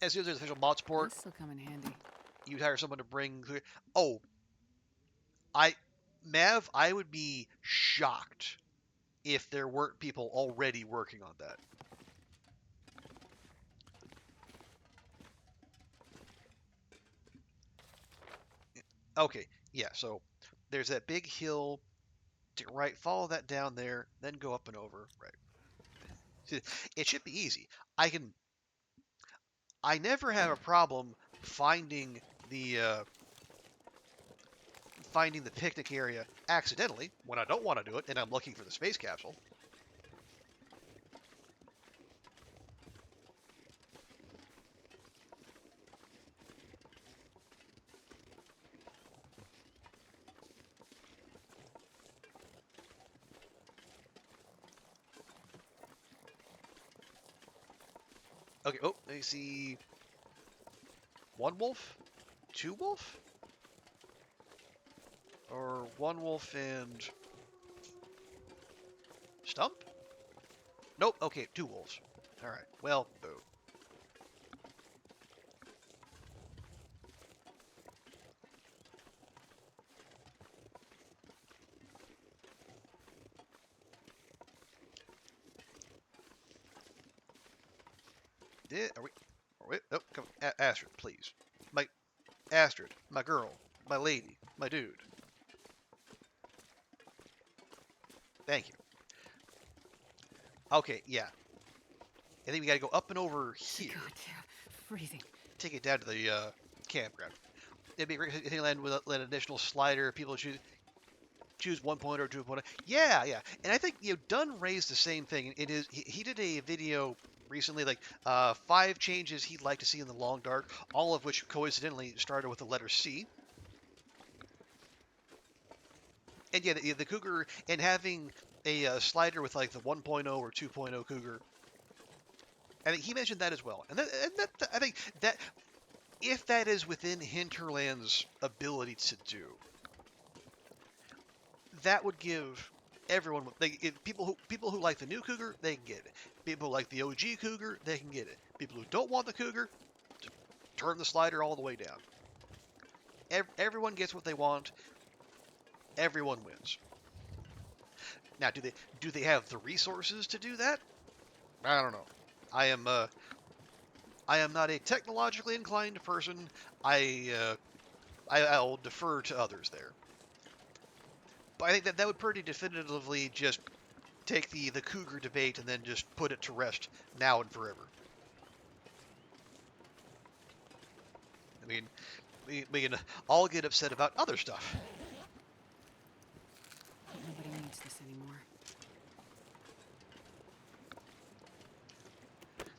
Speaker 1: As soon as there's official mod support,
Speaker 2: This will come in handy.
Speaker 1: you hire someone to bring. Oh, Mav, I would be shocked if there weren't people already working on that. Okay, yeah, so there's that big hill to right, follow that down there, then go up and over, right. It should be easy. I never have a problem finding the picnic area accidentally when I don't want to do it and I'm looking for the space capsule. Okay, oh, I see one wolf, two wolf, or one wolf and stump? Nope, okay, two wolves. Alright, well, boo. Are we, oh, come on, Astrid, please. Astrid, my girl, my lady, my dude. Thank you. Okay, yeah. I think we gotta go up and over here.
Speaker 2: God, yeah. Freezing.
Speaker 1: Take it down to the campground. It'd be great if Hinterland with an additional slider. People choose 1.0 or 2.0. Yeah, yeah. And I think Dunn raised the same thing. It is he did a video recently, like 5 changes he'd like to see in the Long Dark, all of which coincidentally started with the letter C. And yeah, the Cougar, and having a slider with like the 1.0 or 2.0 Cougar. I think he mentioned that as well. And I think that if that is within Hinterland's ability to do, that would give everyone, people who like the new Cougar, they can get it. People who like the OG Cougar, they can get it. People who don't want the Cougar, turn the slider all the way down. Everyone gets what they want. Everyone wins. Now, do they have the resources to do that? I don't know. I am not a technologically inclined person. I'll defer to others there. But I think that would pretty definitively just take the Cougar debate and then just put it to rest now and forever. I mean, we can all get upset about other stuff.
Speaker 2: Nobody needs this anymore.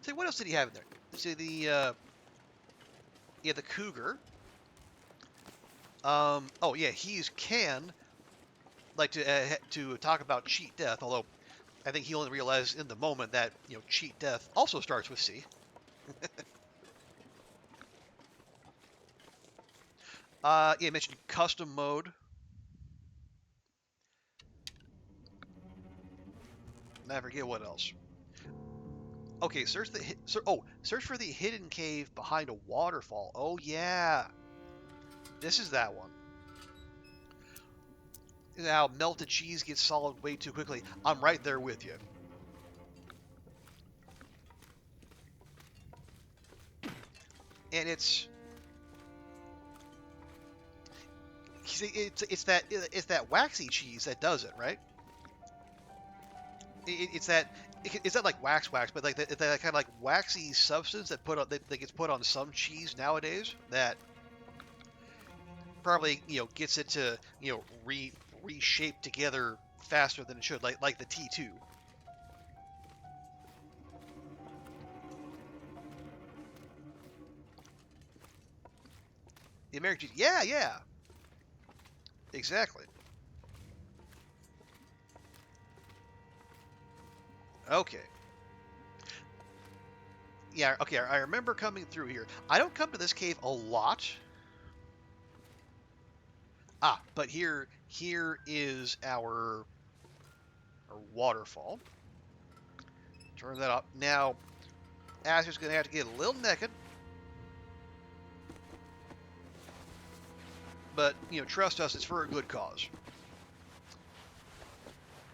Speaker 1: See, what else did he have in there? See, the Cougar. Oh yeah, he's Can like to talk about cheat death, although I think he only realized in the moment that cheat death also starts with C. Yeah, I mentioned custom mode. And I forget what else. Okay, search for the hidden cave behind a waterfall. Oh yeah, this is that one. How melted cheese gets solid way too quickly. I'm right there with you. And See, it's that waxy cheese that does it, right? It's that it's not like wax, but like that kind of like waxy substance that gets put on some cheese nowadays that probably gets it to reshape together faster than it should, like the T2. The American cheese, yeah, exactly. Okay. Yeah, okay, I remember coming through here. I don't come to this cave a lot. Ah, but here is our waterfall. Turn that up. Now, Asher's going to have to get a little naked. But, trust us, it's for a good cause.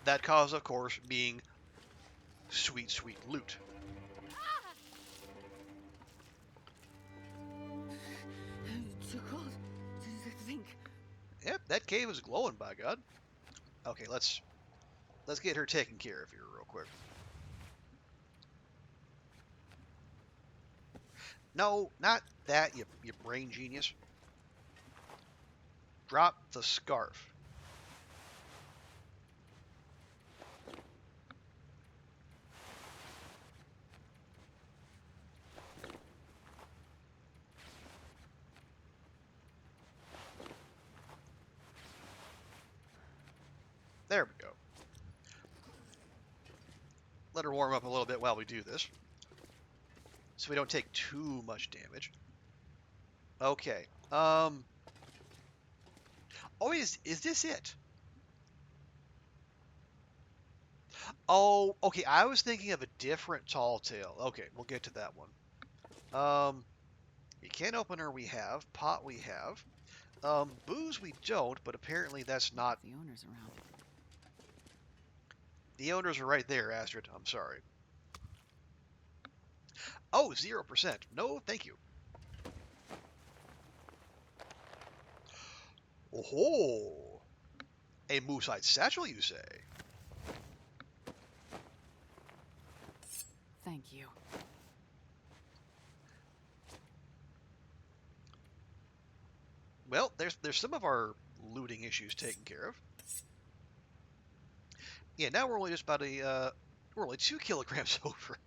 Speaker 1: That cause, of course, being sweet, sweet loot.
Speaker 2: Too cold to think.
Speaker 1: Yep, that cave is glowing, by God. Okay, let's get her taken care of here real quick. No, not that, you brain genius. Drop the scarf. There we go. Let her warm up a little bit while we do this, so we don't take too much damage. Okay. Oh, is this it? Oh, okay. I was thinking of a different tall tale. Okay, we'll get to that one. You can't opener we have. Pot we have. Booze we don't, but apparently that's not.
Speaker 2: The owner's around.
Speaker 1: The owners are right there, Astrid. I'm sorry. Oh, 0%. No, thank you. Oh, a moose-eyed satchel, you say?
Speaker 2: Thank you.
Speaker 1: Well, there's some of our looting issues taken care of. Yeah, now we're only just about we're only 2 kilograms over.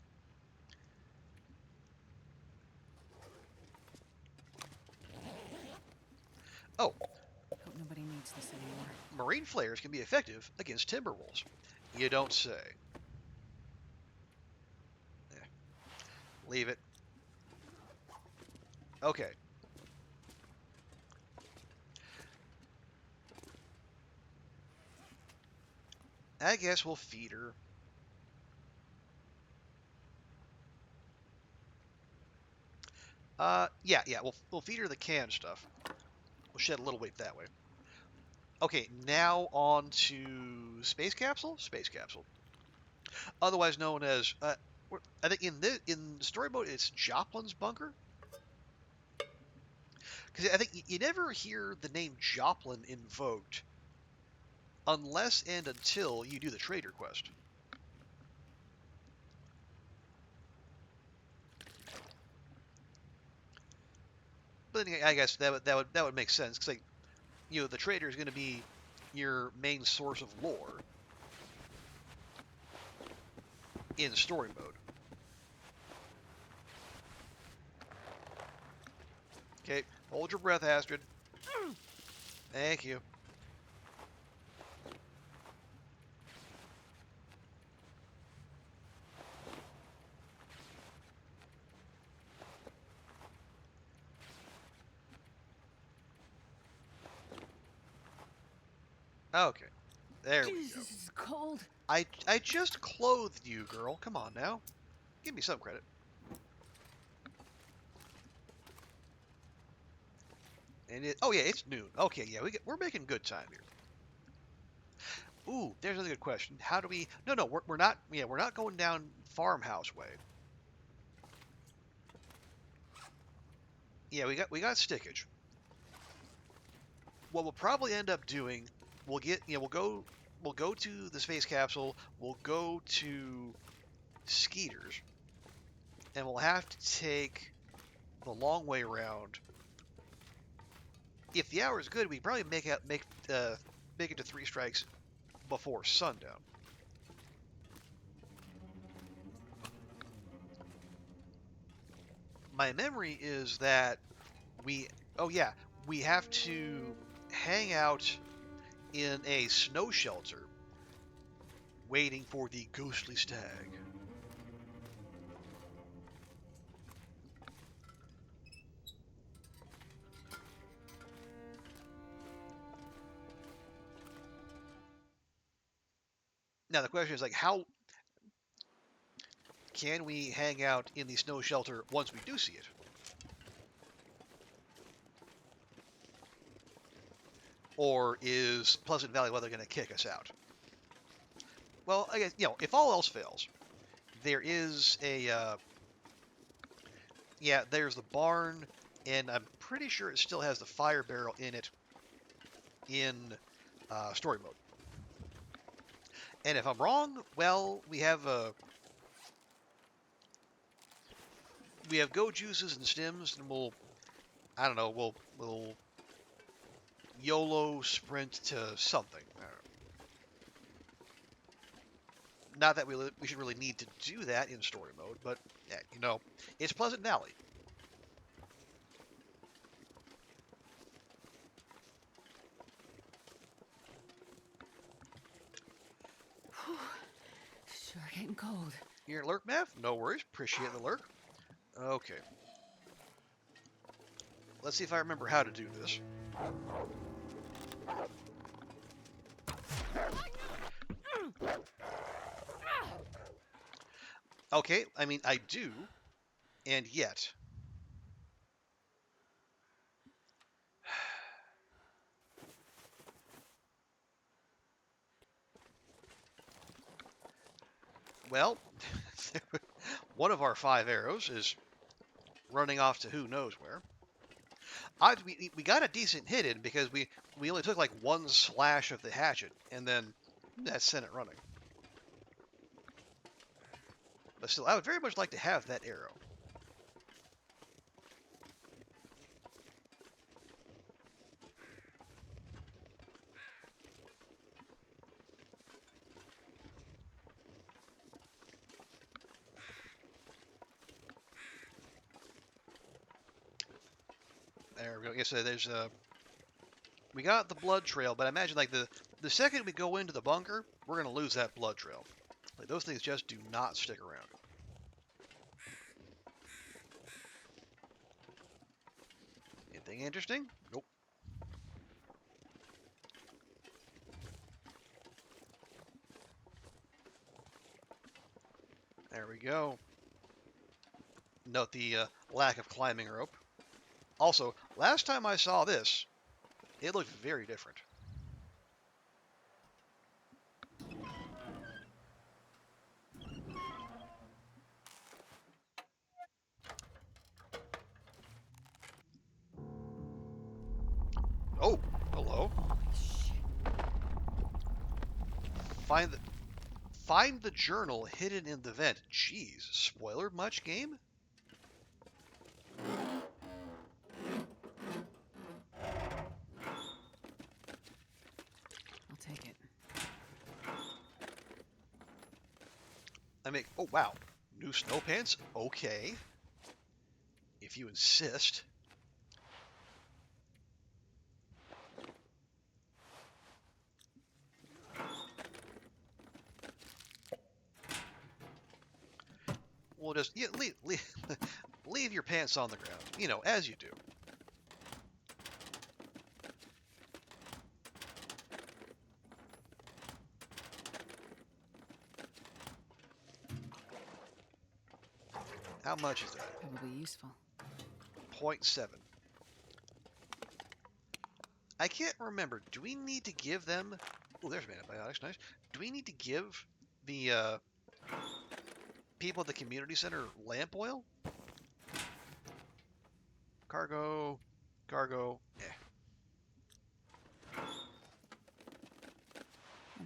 Speaker 1: Oh,
Speaker 2: Hope nobody needs this anymore.
Speaker 1: marine flares can be effective against timber wolves. You don't say. Eh, leave it. Okay. I guess we'll feed her. Yeah, we'll feed her the canned stuff. We'll shed a little weight that way. Okay, now on to space capsule. Space capsule, otherwise known as I think in story mode it's Joplin's bunker. Because I think you never hear the name Joplin invoked unless and until you do the trader quest. But then I guess that would make sense because the trader is going to be your main source of lore in story mode. Okay, hold your breath, Astrid. Thank you. Okay, there we go.
Speaker 2: Jesus, it's cold.
Speaker 1: I just clothed you, girl. Come on now, give me some credit. And oh yeah, it's noon. Okay, yeah, we're making good time here. Ooh, there's another good question. How do we? No, we're not. Yeah, we're not going down farmhouse way. Yeah, we got stickage. what we'll probably end up doing, we'll go to the space capsule, we'll go to Skeeter's, and we'll have to take the long way around. If the hour is good, we can probably make it to 3 strikes before sundown. My memory is that we have to hang out in a snow shelter waiting for the ghostly stag. Now the question is like, how can we hang out in the snow shelter once we do see it? Or is Pleasant Valley weather going to kick us out? Well, I guess, if all else fails, there is there's the barn, and I'm pretty sure it still has the fire barrel in it in story mode. And if I'm wrong, well, we have go juices and stims, and we'll YOLO sprint to something. Not that we should really need to do that in story mode, but yeah, it's Pleasant Valley.
Speaker 2: Sure getting cold.
Speaker 1: Your lurk, Mav? No worries. Appreciate the lurk. Okay. Let's see if I remember how to do this. Okay, I mean, I do, and yet. Well, one of our 5 arrows is running off to who knows where. We got a decent hit in because we only took like 1 slash of the hatchet, and then that sent it running. But still, I would very much like to have that arrow. There we go. Yes, there's we got the blood trail, but I imagine like the second we go into the bunker, we're gonna lose that blood trail. Like those things just do not stick around. Anything interesting? Nope. There we go. Note the lack of climbing rope. Also, last time I saw this, it looked very different. Oh, hello. Find the journal hidden in the vent. Jeez, spoiler much, game?
Speaker 2: I'll take it.
Speaker 1: Oh wow, new snow pants? Okay. If you insist. We'll just leave your pants on the ground, as you do. How much is that?
Speaker 2: Probably useful.
Speaker 1: 0.7. I can't remember. Do we need to give them... Oh, there's antibiotics. Nice. Do we need to give the people at the community center lamp oil? Cargo. Eh.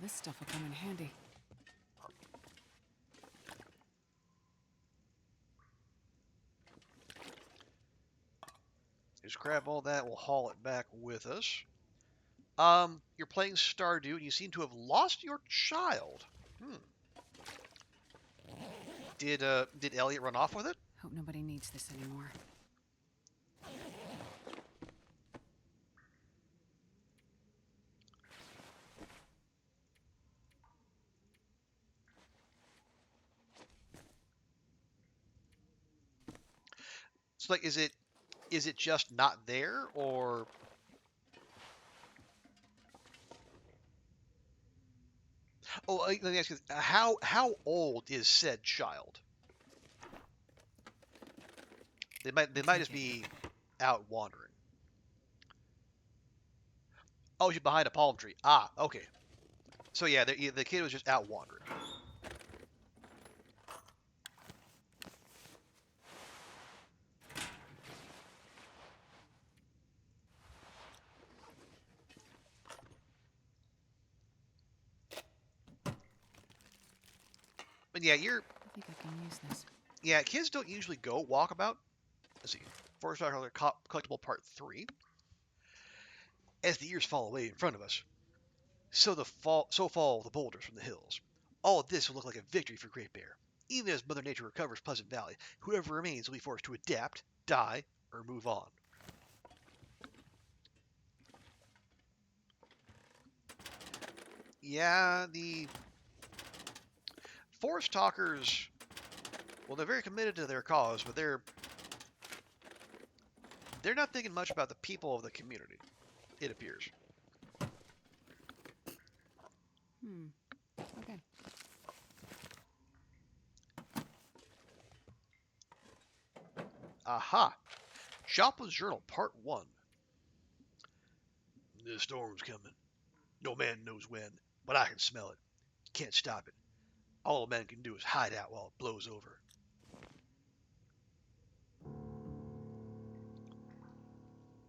Speaker 2: this stuff will come in handy.
Speaker 1: Just grab all that. We'll haul it back with us. You're playing Stardew, and you seem to have lost your child. Did Elliot run off with it?
Speaker 2: Hope nobody needs this anymore.
Speaker 1: So, like, is it just not there, or? Oh, let me ask you, how old is said child? They might just be out wandering. Oh, she's behind a palm tree. Ah, okay. So yeah, the kid was just out wandering. But yeah,
Speaker 2: I think I can use this.
Speaker 1: yeah, kids don't usually go walkabout. Let's see. Forest Fire Collectible Part 3. As the years fall away in front of us, so fall the boulders from the hills. All of this will look like a victory for Great Bear. Even as Mother Nature recovers Pleasant Valley, whoever remains will be forced to adapt, die, or move on. Yeah, the Forest Talkers, well, they're very committed to their cause, but they're not thinking much about the people of the community, it appears.
Speaker 2: Okay.
Speaker 1: Aha! Joplain's Journal, Part 1. The storm's coming. No man knows when, but I can smell it. Can't stop it. All a man can do is hide out while it blows over.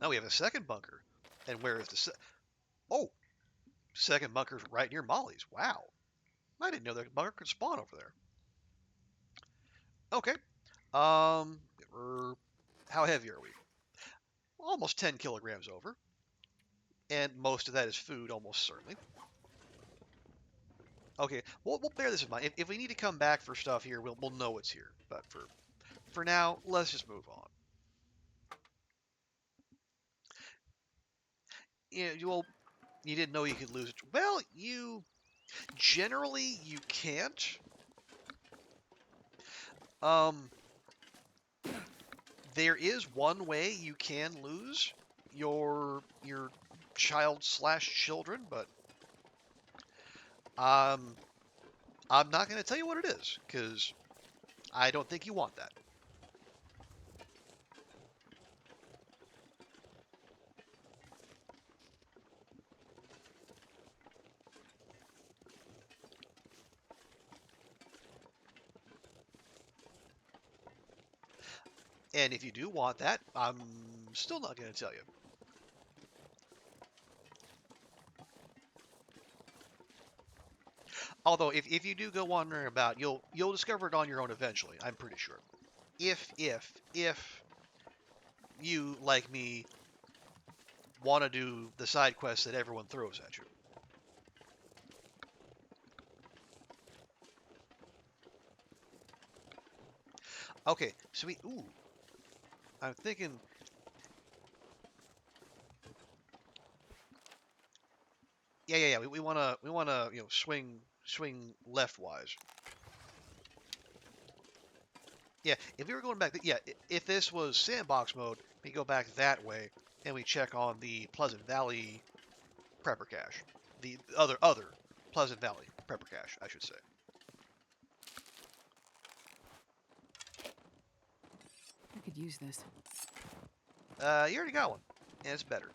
Speaker 1: Now we have a second bunker. And where is the oh! Second bunker's right near Molly's. Wow. I didn't know that bunker could spawn over there. Okay. How heavy are we? Almost 10 kilograms over. And most of that is food, almost certainly. Okay, we'll bear this in mind. If we need to come back for stuff here, we'll know it's here. But for now, let's just move on. Yeah, you didn't know you could lose it. Well, generally you can't. There is one way you can lose your child/children, but I'm not going to tell you what it is, because I don't think you want that. And if you do want that, I'm still not going to tell you. Although, if you do go wandering about, you'll discover it on your own eventually. I'm pretty sure. If you, like me, want to do the side quests that everyone throws at you. Okay, so I'm thinking. Yeah. We wanna swing leftwise. Yeah, if we were going back, if this was sandbox mode, we go back that way and we check on the Pleasant Valley prepper cache, the other Pleasant Valley prepper cache, I should say.
Speaker 2: I could use this.
Speaker 1: You already got one, and it's better.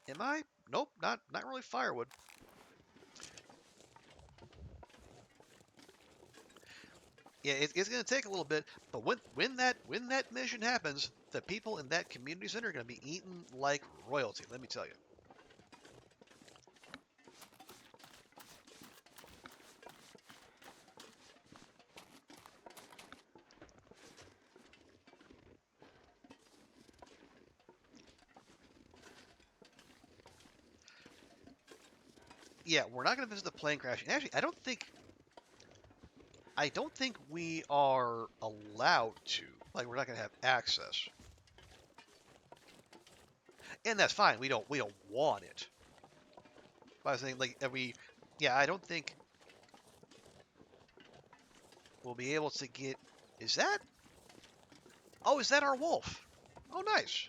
Speaker 1: Am I? Nope, not really firewood. Yeah, it's going to take a little bit, but when that mission happens, the people in that community center are going to be eaten like royalty. Let me tell you. Yeah, we're not going to visit the plane crash. And actually, I don't think we are allowed to. Like, we're not going to have access, and that's fine. We don't want it. But I was saying, like, yeah, I don't think we'll be able to get. Is that? Oh, is that our wolf? Oh, nice.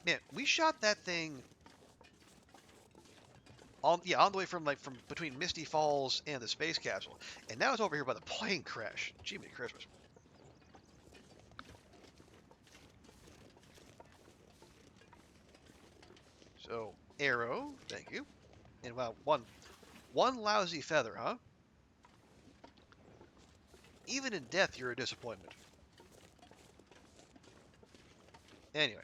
Speaker 1: Man, we shot that thing on the way from between Misty Falls and the space capsule, and now it's over here by the plane crash. Gee, Merry Christmas. So arrow, thank you. And wow, one lousy feather, huh? Even in death, you're a disappointment. Anyway.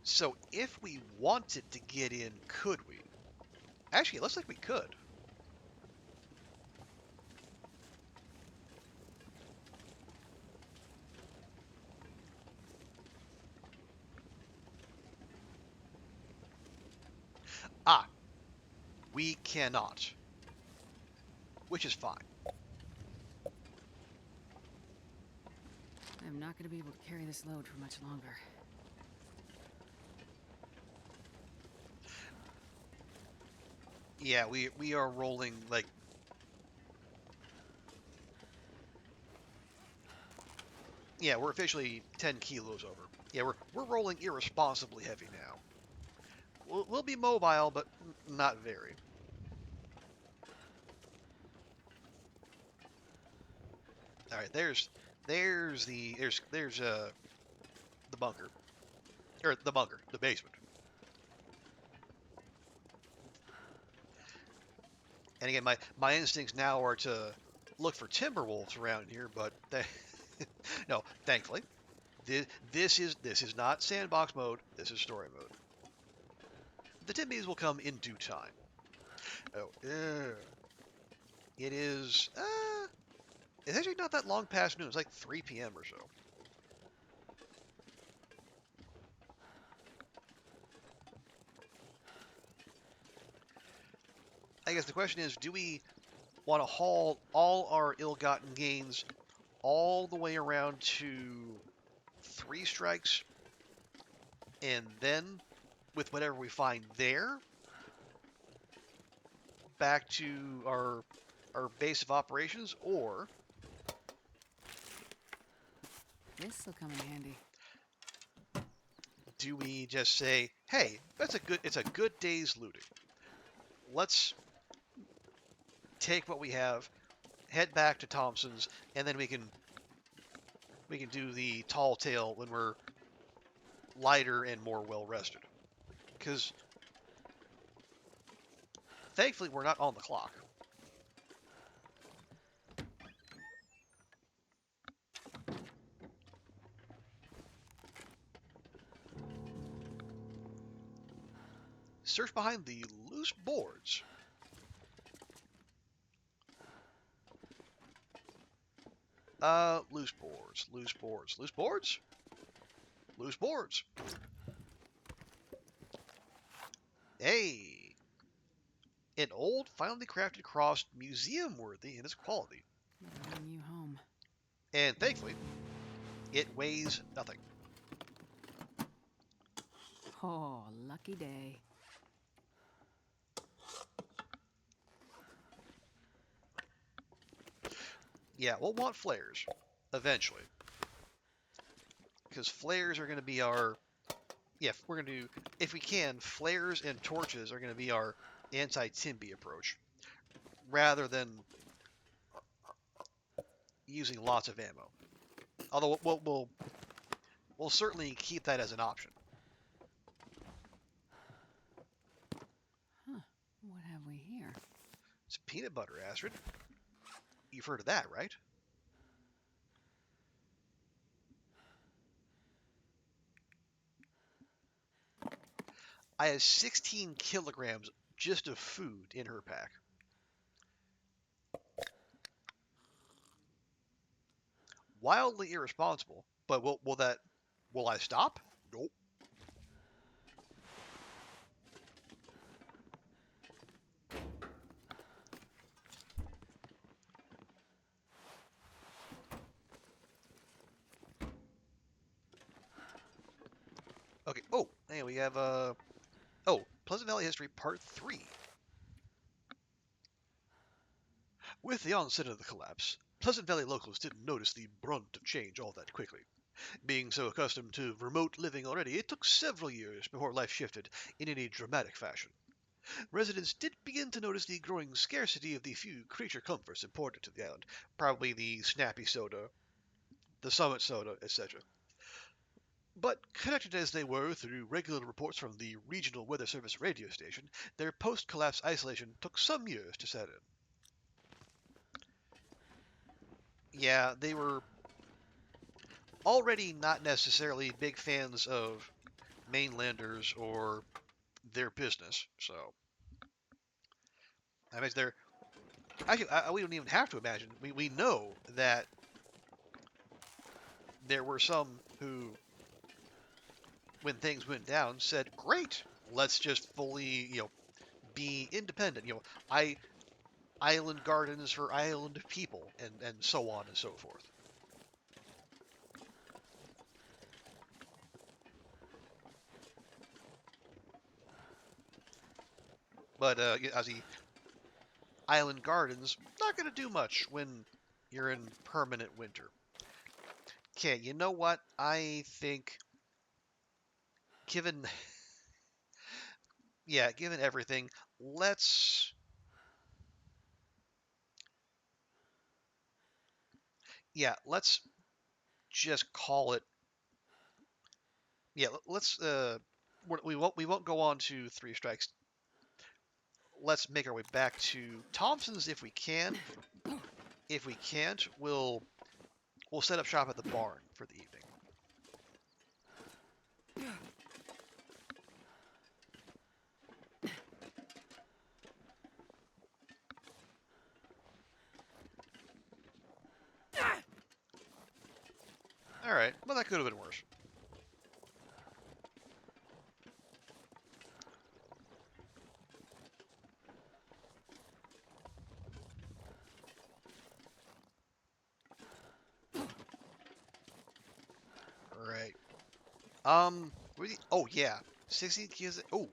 Speaker 1: So if we wanted to get in, could we? Actually, it looks like we could. Ah, we cannot. Which is fine.
Speaker 2: I'm not gonna be able to carry this load for much longer.
Speaker 1: Yeah, we are rolling like. Yeah, we're officially 10 kilos over. Yeah, we're rolling irresponsibly heavy now. We'll be mobile, but not very. All right, there's the bunker, or the basement. And again, my instincts now are to look for timber wolves around here, but no, thankfully, this is not sandbox mode. This is story mode. The Timbies will come in due time. Oh, it is. It's actually not that long past noon. It's like 3 p.m. or so. I guess the question is, do we want to haul all our ill-gotten gains all the way around to 3 strikes, and then, with whatever we find there, back to our base of operations, or
Speaker 2: This'll come in handy.
Speaker 1: do we just say, hey, it's a good day's looting. Let's take what we have, head back to Thompson's, and then we can do the tall tale when we're lighter and more well rested. Because thankfully we're not on the clock. Search behind the loose boards. Loose boards, loose boards, loose boards, loose boards. Hey, an old, finely crafted cross, museum worthy in its quality.
Speaker 2: Bring you home.
Speaker 1: And thankfully, it weighs nothing.
Speaker 2: Oh, lucky day.
Speaker 1: Yeah, we'll want flares eventually. Because flares are going to be our. Yeah, we're going to do. If we can, flares and torches are going to be our anti-Timby approach. rather than using lots of ammo. Although we'll certainly keep that as an option.
Speaker 2: Huh. What have we here?
Speaker 1: It's peanut butter, Astrid. You've heard of that, right? I have 16 kilograms just of food in her pack. Wildly irresponsible, but will I stop? Nope. Okay. Oh, and we have Pleasant Valley History Part 3. With the onset of the collapse, Pleasant Valley locals didn't notice the brunt of change all that quickly. Being so accustomed to remote living already, it took several years before life shifted in any dramatic fashion. Residents did begin to notice the growing scarcity of the few creature comforts important to the island, probably the Snappy Soda, the Summit Soda, etc. But connected as they were through regular reports from the Regional Weather Service radio station, their post-collapse isolation took some years to set in. Yeah, they were already not necessarily big fans of mainlanders or their business, so I mean, they're actually we don't even have to imagine. We know that there were some who, when things went down, said, "Great, let's just fully, be independent." Island gardens for island people, and so on and so forth. But as the island gardens, not going to do much when you're in permanent winter. Okay, you know what? I think, given, given everything, let's let's just call it. Yeah, let's we won't go on to three strikes. Let's make our way back to Thompson's if we can. If we can't, we'll set up shop at the barn for the evening. All right. Well, that could have been worse. All right. Oh yeah, 16 kilos. Oh,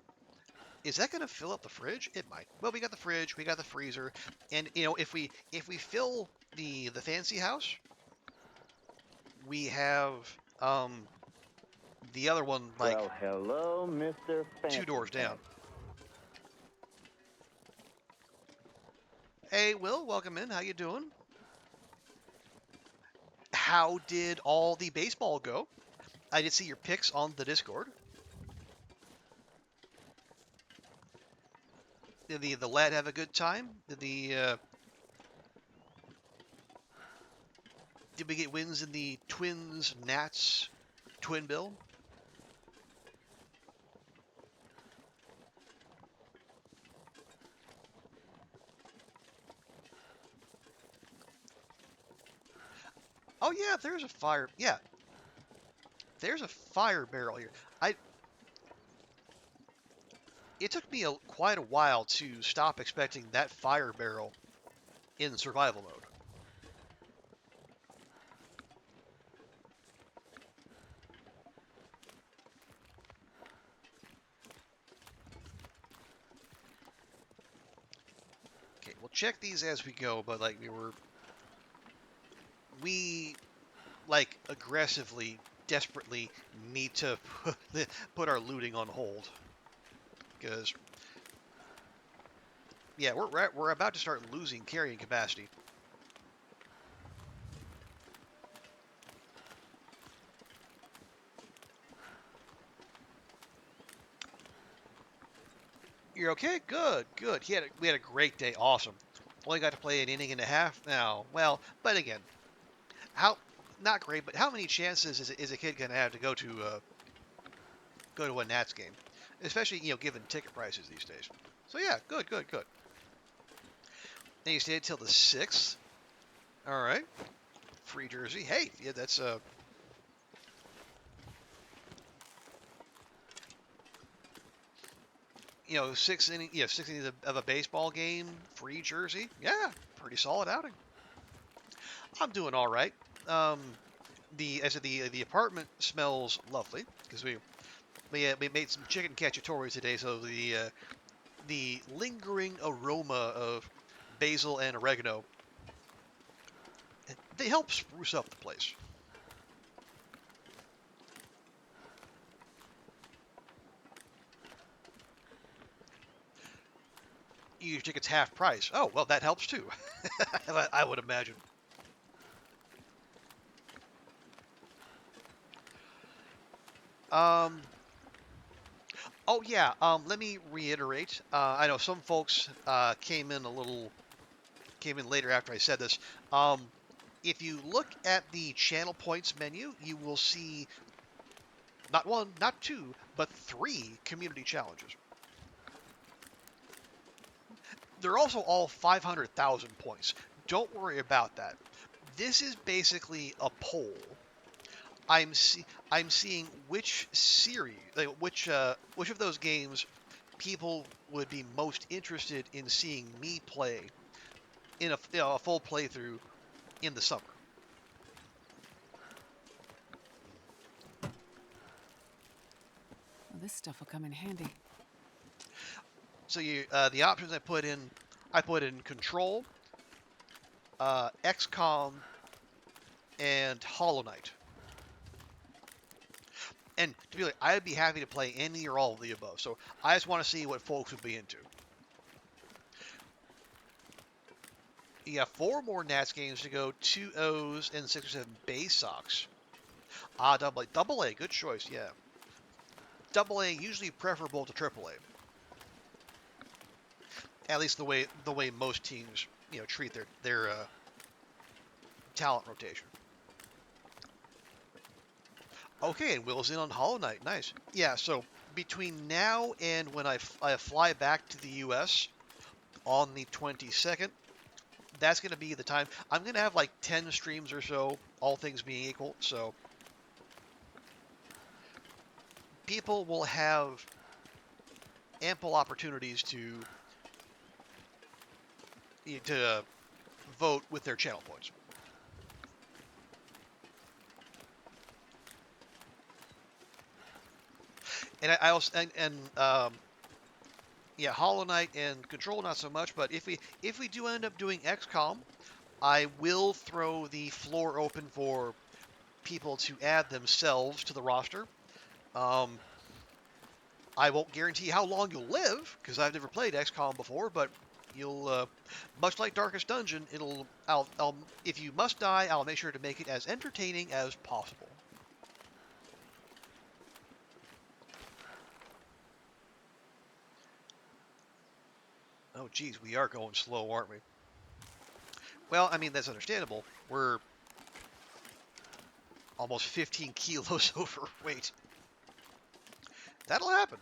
Speaker 1: is that gonna fill up the fridge? It might. Well, we got the fridge, we got the freezer, and if we fill the fancy house, we have the other one like
Speaker 6: Well, hello, Mr. Fancy
Speaker 1: 2 doors down.
Speaker 6: Pants.
Speaker 1: Hey, Will, welcome in. How you doing? How did all the baseball go? I did see your picks on the Discord. Did the lad have a good time? Did we get wins in the Twins Nats twin bill? Oh yeah, there's a fire. Yeah, there's a fire barrel here. It took me quite a while to stop expecting that fire barrel in survival mode. Okay, we'll check these as we go, but like we like aggressively, desperately need to put our looting on hold because Yeah, we're about to start losing carrying capacity. You're okay? Good, good. We had a great day. Awesome. Only got to play an inning and a half now. Well, but again, how not great, but how many chances is a kid gonna have to go to a Nats game, especially given ticket prices these days? So yeah, good, good, good. And you stayed till the 6th. All right, free jersey. Hey, yeah, that's 6 innings of a baseball game, free jersey. Yeah, pretty solid outing. I'm doing all right. Um, the apartment smells lovely because we made some chicken cacciatore today, so the lingering aroma of basil and oregano, they help spruce up the place. Your ticket's half price. Oh, well, that helps too. I would imagine. Um, oh yeah. Let me reiterate. I know some folks came in later after I said this. Um, if you look at the channel points menu, you will see not one, not two, but 3 community challenges. They're also all 500,000 points. Don't worry about that. This is basically a poll. I'm seeing which series, like which of those games people would be most interested in seeing me play in a full playthrough in the summer.
Speaker 2: Well, this stuff will come in handy.
Speaker 1: So the options I put in Control, XCOM, and Hollow Knight. And to be like, I'd be happy to play any or all of the above. So I just want to see what folks would be into. You have 4 more Nats games to go, 2 O's and 6 or 7 base Sox. Double A, good choice, yeah. Double A usually preferable to Triple A. At least the way most teams treat their talent rotation. Okay, and Will's in on Hollow Knight. Nice. Yeah, so between now and when I fly back to the U.S. on the 22nd, that's going to be the time. I'm going to have like 10 streams or so, all things being equal. So people will have ample opportunities to vote with their channel points. And I also yeah, Hollow Knight and Control not so much, but if we do end up doing XCOM, I will throw the floor open for people to add themselves to the roster. I won't guarantee how long you'll live because I've never played XCOM before, but you'll much like Darkest Dungeon, I'll if you must die, I'll make sure to make it as entertaining as possible. Oh, geez, we are going slow, aren't we? Well, I mean, that's understandable. We're almost 15 kilos overweight. That'll happen.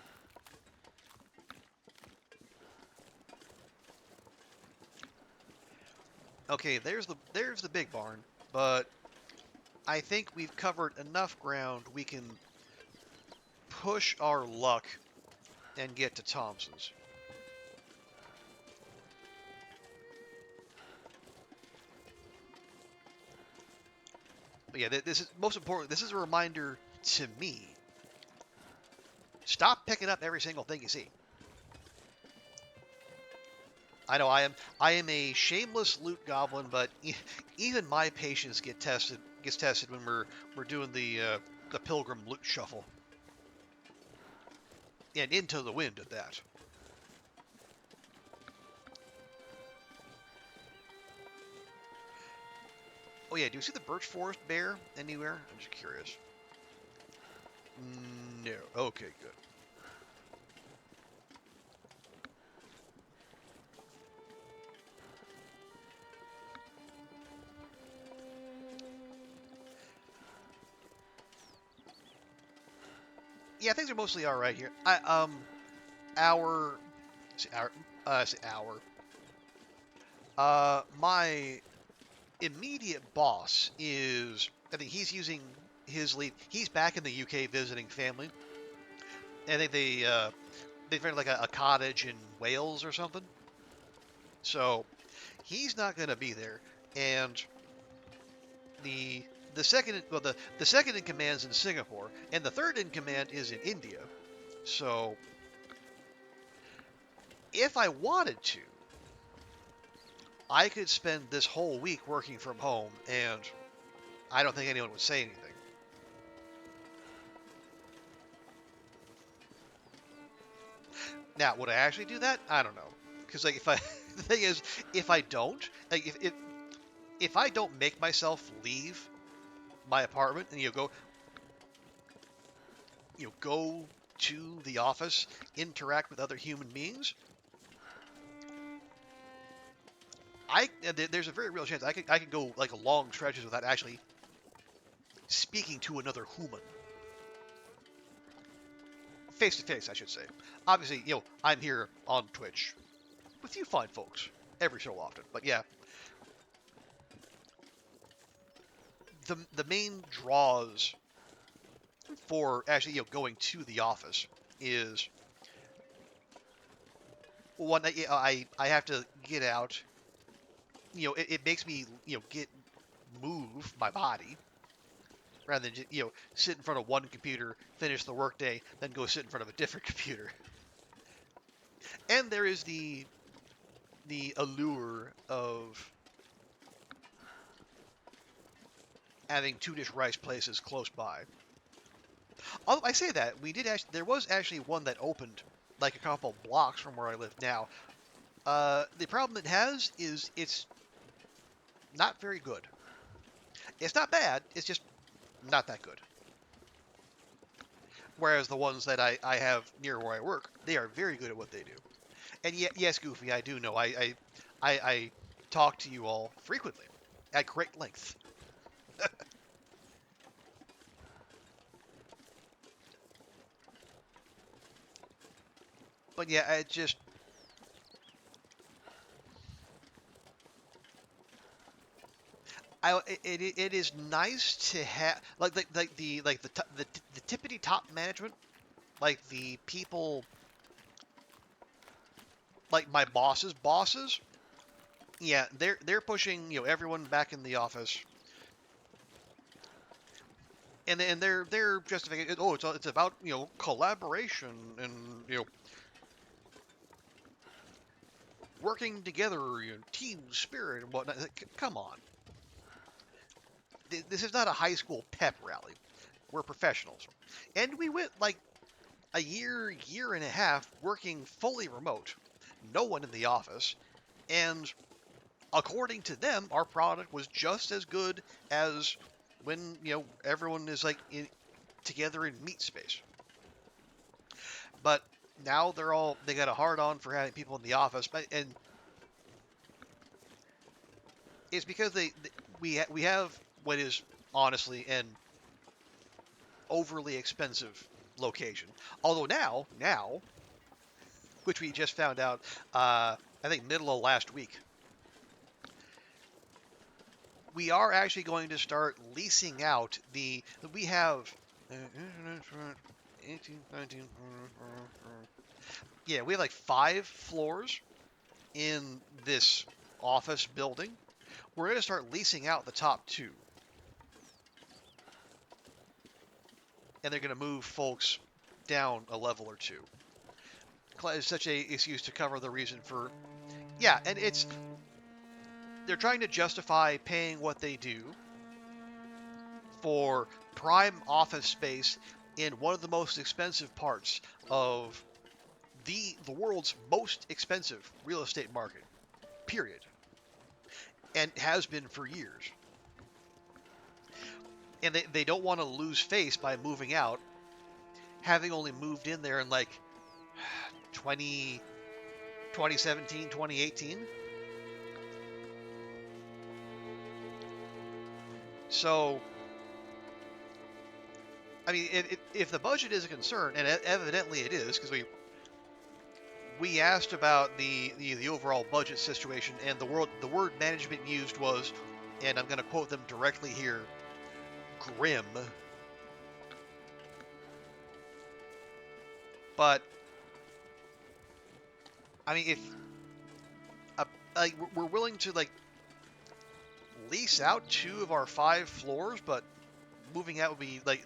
Speaker 1: Okay, there's the big barn, but I think we've covered enough ground we can push our luck and get to Thompson's. But yeah, this is most important. This is a reminder to me. Stop picking up every single thing you see. I know I am a shameless loot goblin, but even my patience gets tested when we're doing the pilgrim loot shuffle. And into the wind at that. Oh yeah, do you see the birch forest bear anywhere? I'm just curious. No. Okay, good. Yeah, things are mostly all right here. Our, say our, say our. My immediate boss is, I think he's using his leave. He's back in the UK visiting family. I think they found like a cottage in Wales or something. So he's not going to be there, and the the second well the second in command's in Singapore, and the third in command is in India. So if I wanted to, I could spend this whole week working from home, and I don't think anyone would say anything. Now, would I actually do that? I don't know, because like if I the thing is, if I don't, like if I don't make myself leave my apartment and go to the office, interact with other human beings, there's a very real chance I could go like long stretches without actually speaking to another human. Face to face, I should say. Obviously, I'm here on Twitch with you fine folks every so often. But yeah, the main draws for actually going to the office is one. I have to get out. It makes me move my body rather than just, sit in front of one computer, finish the workday, then go sit in front of a different computer. And there is the allure of having two dish rice places close by. Although I say that, there was actually one that opened like a couple blocks from where I live now. The problem it has is it's not very good. It's not bad, it's just not that good. Whereas the ones that I have near where I work, they are very good at what they do. And yes, Goofy, I do know. I talk to you all frequently, at great length. But yeah, it is nice to have the tippity top management, like the people, like my boss's bosses. Yeah, they're pushing everyone back in the office, and they're justifying it. Oh, it's about collaboration and working together, team spirit and whatnot. Come on. This is not a high school pep rally. We're professionals. And we went like a year and a half working fully remote. No one in the office. And according to them, our product was just as good as when, everyone is like together in meet space. But now they got a hard on for having people in the office. And it's because we have what is honestly an overly expensive location. Although now, which we just found out, I think middle of last week, we are actually going to start leasing out we have 18, 19, yeah, we have like 5 floors in this office building. We're going to start leasing out the top 2. And they're going to move folks down a level or 2. It's such a excuse to cover the reason for... Yeah, and they're trying to justify paying what they do for prime office space in one of the most expensive parts of the world's most expensive real estate market, period. And has been for years. and they don't want to lose face by moving out, having only moved in there in like 2017, 2018. So, I mean, if the budget is a concern, and evidently it is, because we asked about the overall budget situation, and the word management used was, and I'm going to quote them directly here, grim. But I mean, if like we're willing to like lease out 2 of our 5 floors, but moving out would be like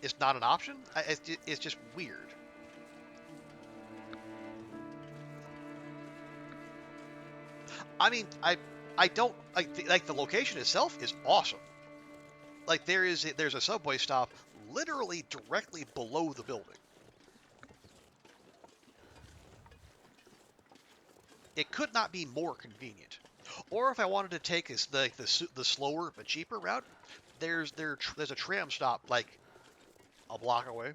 Speaker 1: it's not an option. It's just weird. I mean, I don't like the location itself is awesome. Like there's a subway stop literally directly below the building. It could not be more convenient. Or if I wanted to take the slower but cheaper route, there's a tram stop like a block away.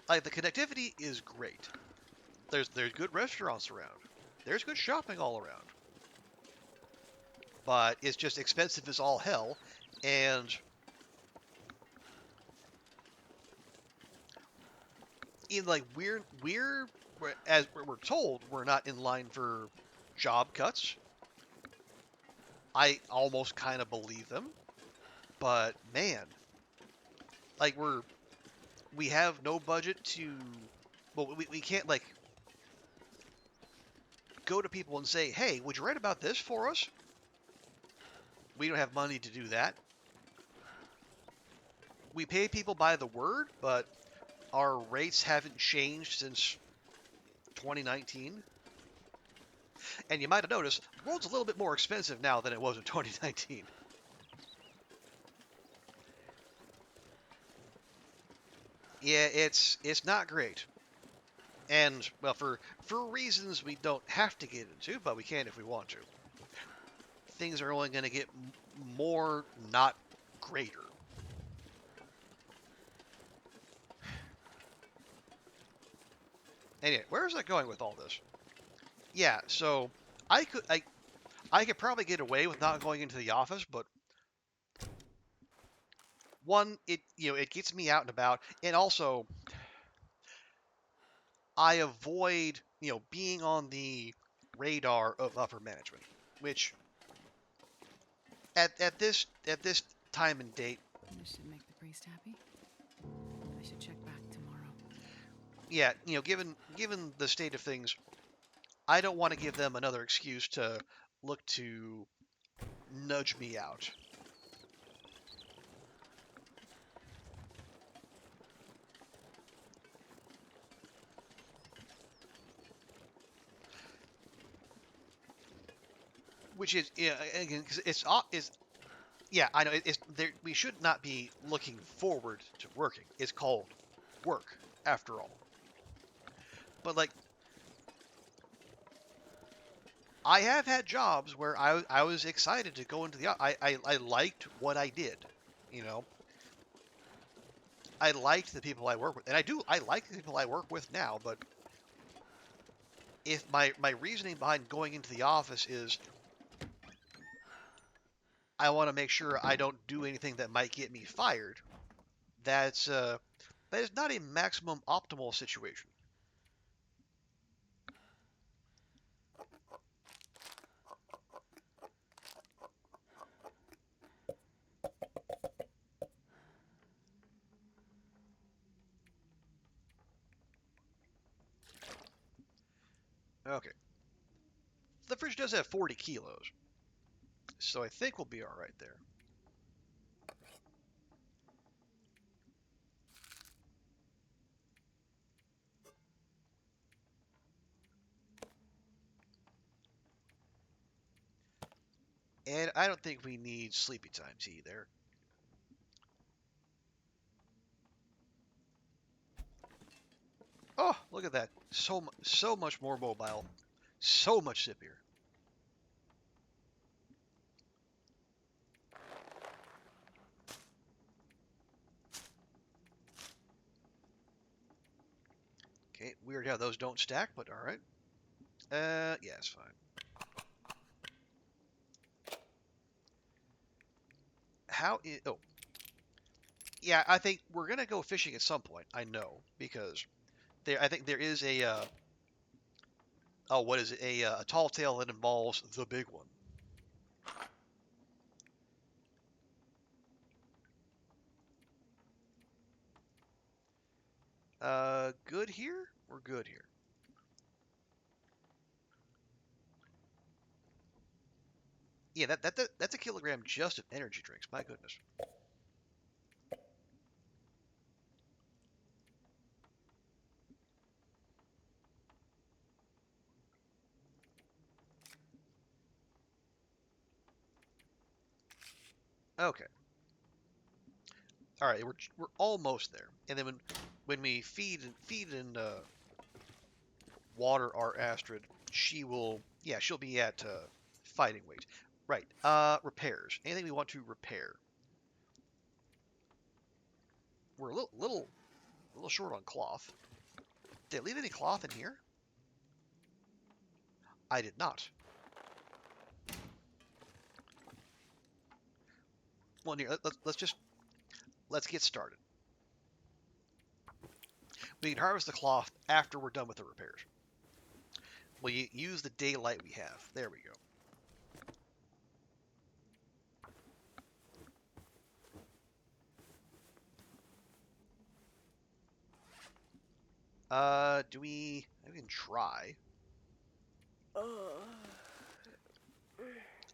Speaker 1: Like the connectivity is great. There's good restaurants around. There's good shopping all around. But it's just expensive as all hell, and in like we're as we're told, we're not in line for job cuts. I almost kind of believe them, but man, like we have no budget to, well, we can't like go to people and say, hey, would you write about this for us? We don't have money to do that. We pay people by the word, but our rates haven't changed since 2019. And you might have noticed, the world's a little bit more expensive now than it was in 2019. Yeah, it's not great. And, well, for reasons we don't have to get into, but we can if we want to. Things are only going to get more, not greater. Anyway, where is that going with all this? Yeah, so I could probably get away with not going into the office, but one, it gets me out and about, and also I avoid being on the radar of upper management, which at this time and date,
Speaker 2: This should make the priest happy. I should check back tomorrow.
Speaker 1: yeah, given the state of things, I don't want to give them another excuse to look to nudge me out. Which is, yeah, again, because it's yeah, I know it's there. We should not be looking forward to working. It's called work, after all. But like, I have had jobs where I was excited to go into the I liked what I did, you know. I liked the people I work with, and I like the people I work with now. But if my reasoning behind going into the office is I want to make sure I don't do anything that might get me fired, that is not a maximum optimal situation. Okay. The fridge does have 40 kilos, so I think we'll be all right there. And I don't think we need sleepy times either. Oh, look at that. So much more mobile. So much zippier. Okay, weird how those don't stack, but all right. Yeah, it's fine. Oh, yeah, I think we're gonna go fishing at some point. I know because I think there is a oh, what is it? A tall tale that involves the big one. Good here? We're good here. Yeah, that's a kilogram just of energy drinks. My goodness. Okay. All right, we're almost there. And then when we feed and water our Astrid, she'll be at fighting weight. Right. Repairs. Anything we want to repair. We're a little short on cloth. Did I leave any cloth in here? I did not. Well, here, let's get started. We can harvest the cloth after we're done with the repairs. We'll use the daylight we have. There we go. We can try.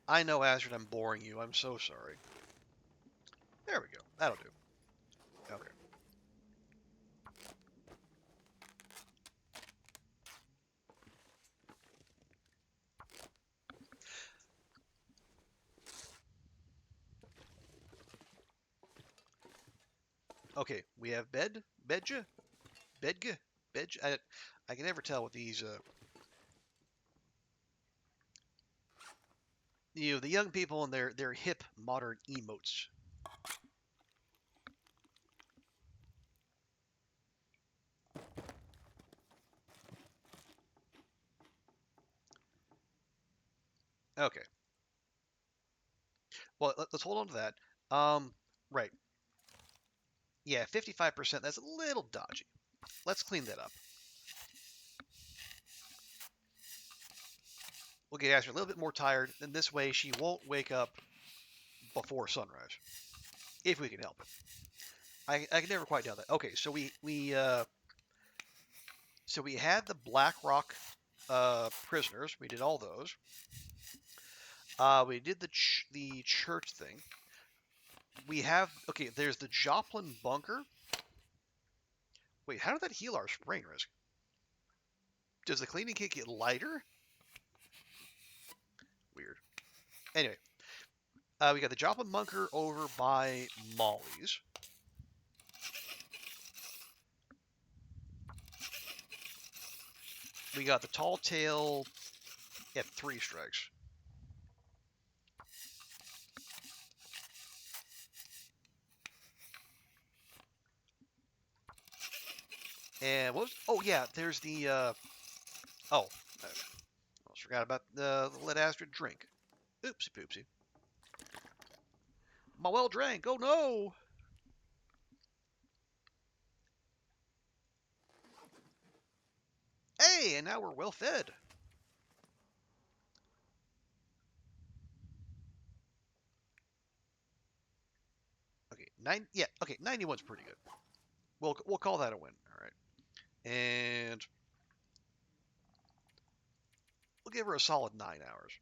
Speaker 1: I know, Astrid, I'm boring you. I'm so sorry. There we go. That'll do. Okay. Okay, we have bedja, bedga, bedja. I can never tell with these. The young people and their hip modern emotes. Okay. Well, let's hold on to that. Right. Yeah, 55%. That's a little dodgy. Let's clean that up. We'll get Astrid a little bit more tired, and this way she won't wake up before sunrise, if we can help it. I can never quite doubt that. Okay, so we had the Black Rock prisoners. We did all those. We did the church thing. We have there's the Joplin bunker. Wait, how did that heal our sprain risk? Does the cleaning kit get lighter? Weird. Anyway, we got the Joplin bunker over by Molly's. We got the tall tale at 3 strikes. And what was? Oh yeah, there's the. I almost forgot about the let Astrid drink. Oopsie poopsie. My well drank. Oh no. Hey, and now we're well fed. Okay, 91's pretty good. We'll call that a win. All right, and we'll give her a solid 9 hours.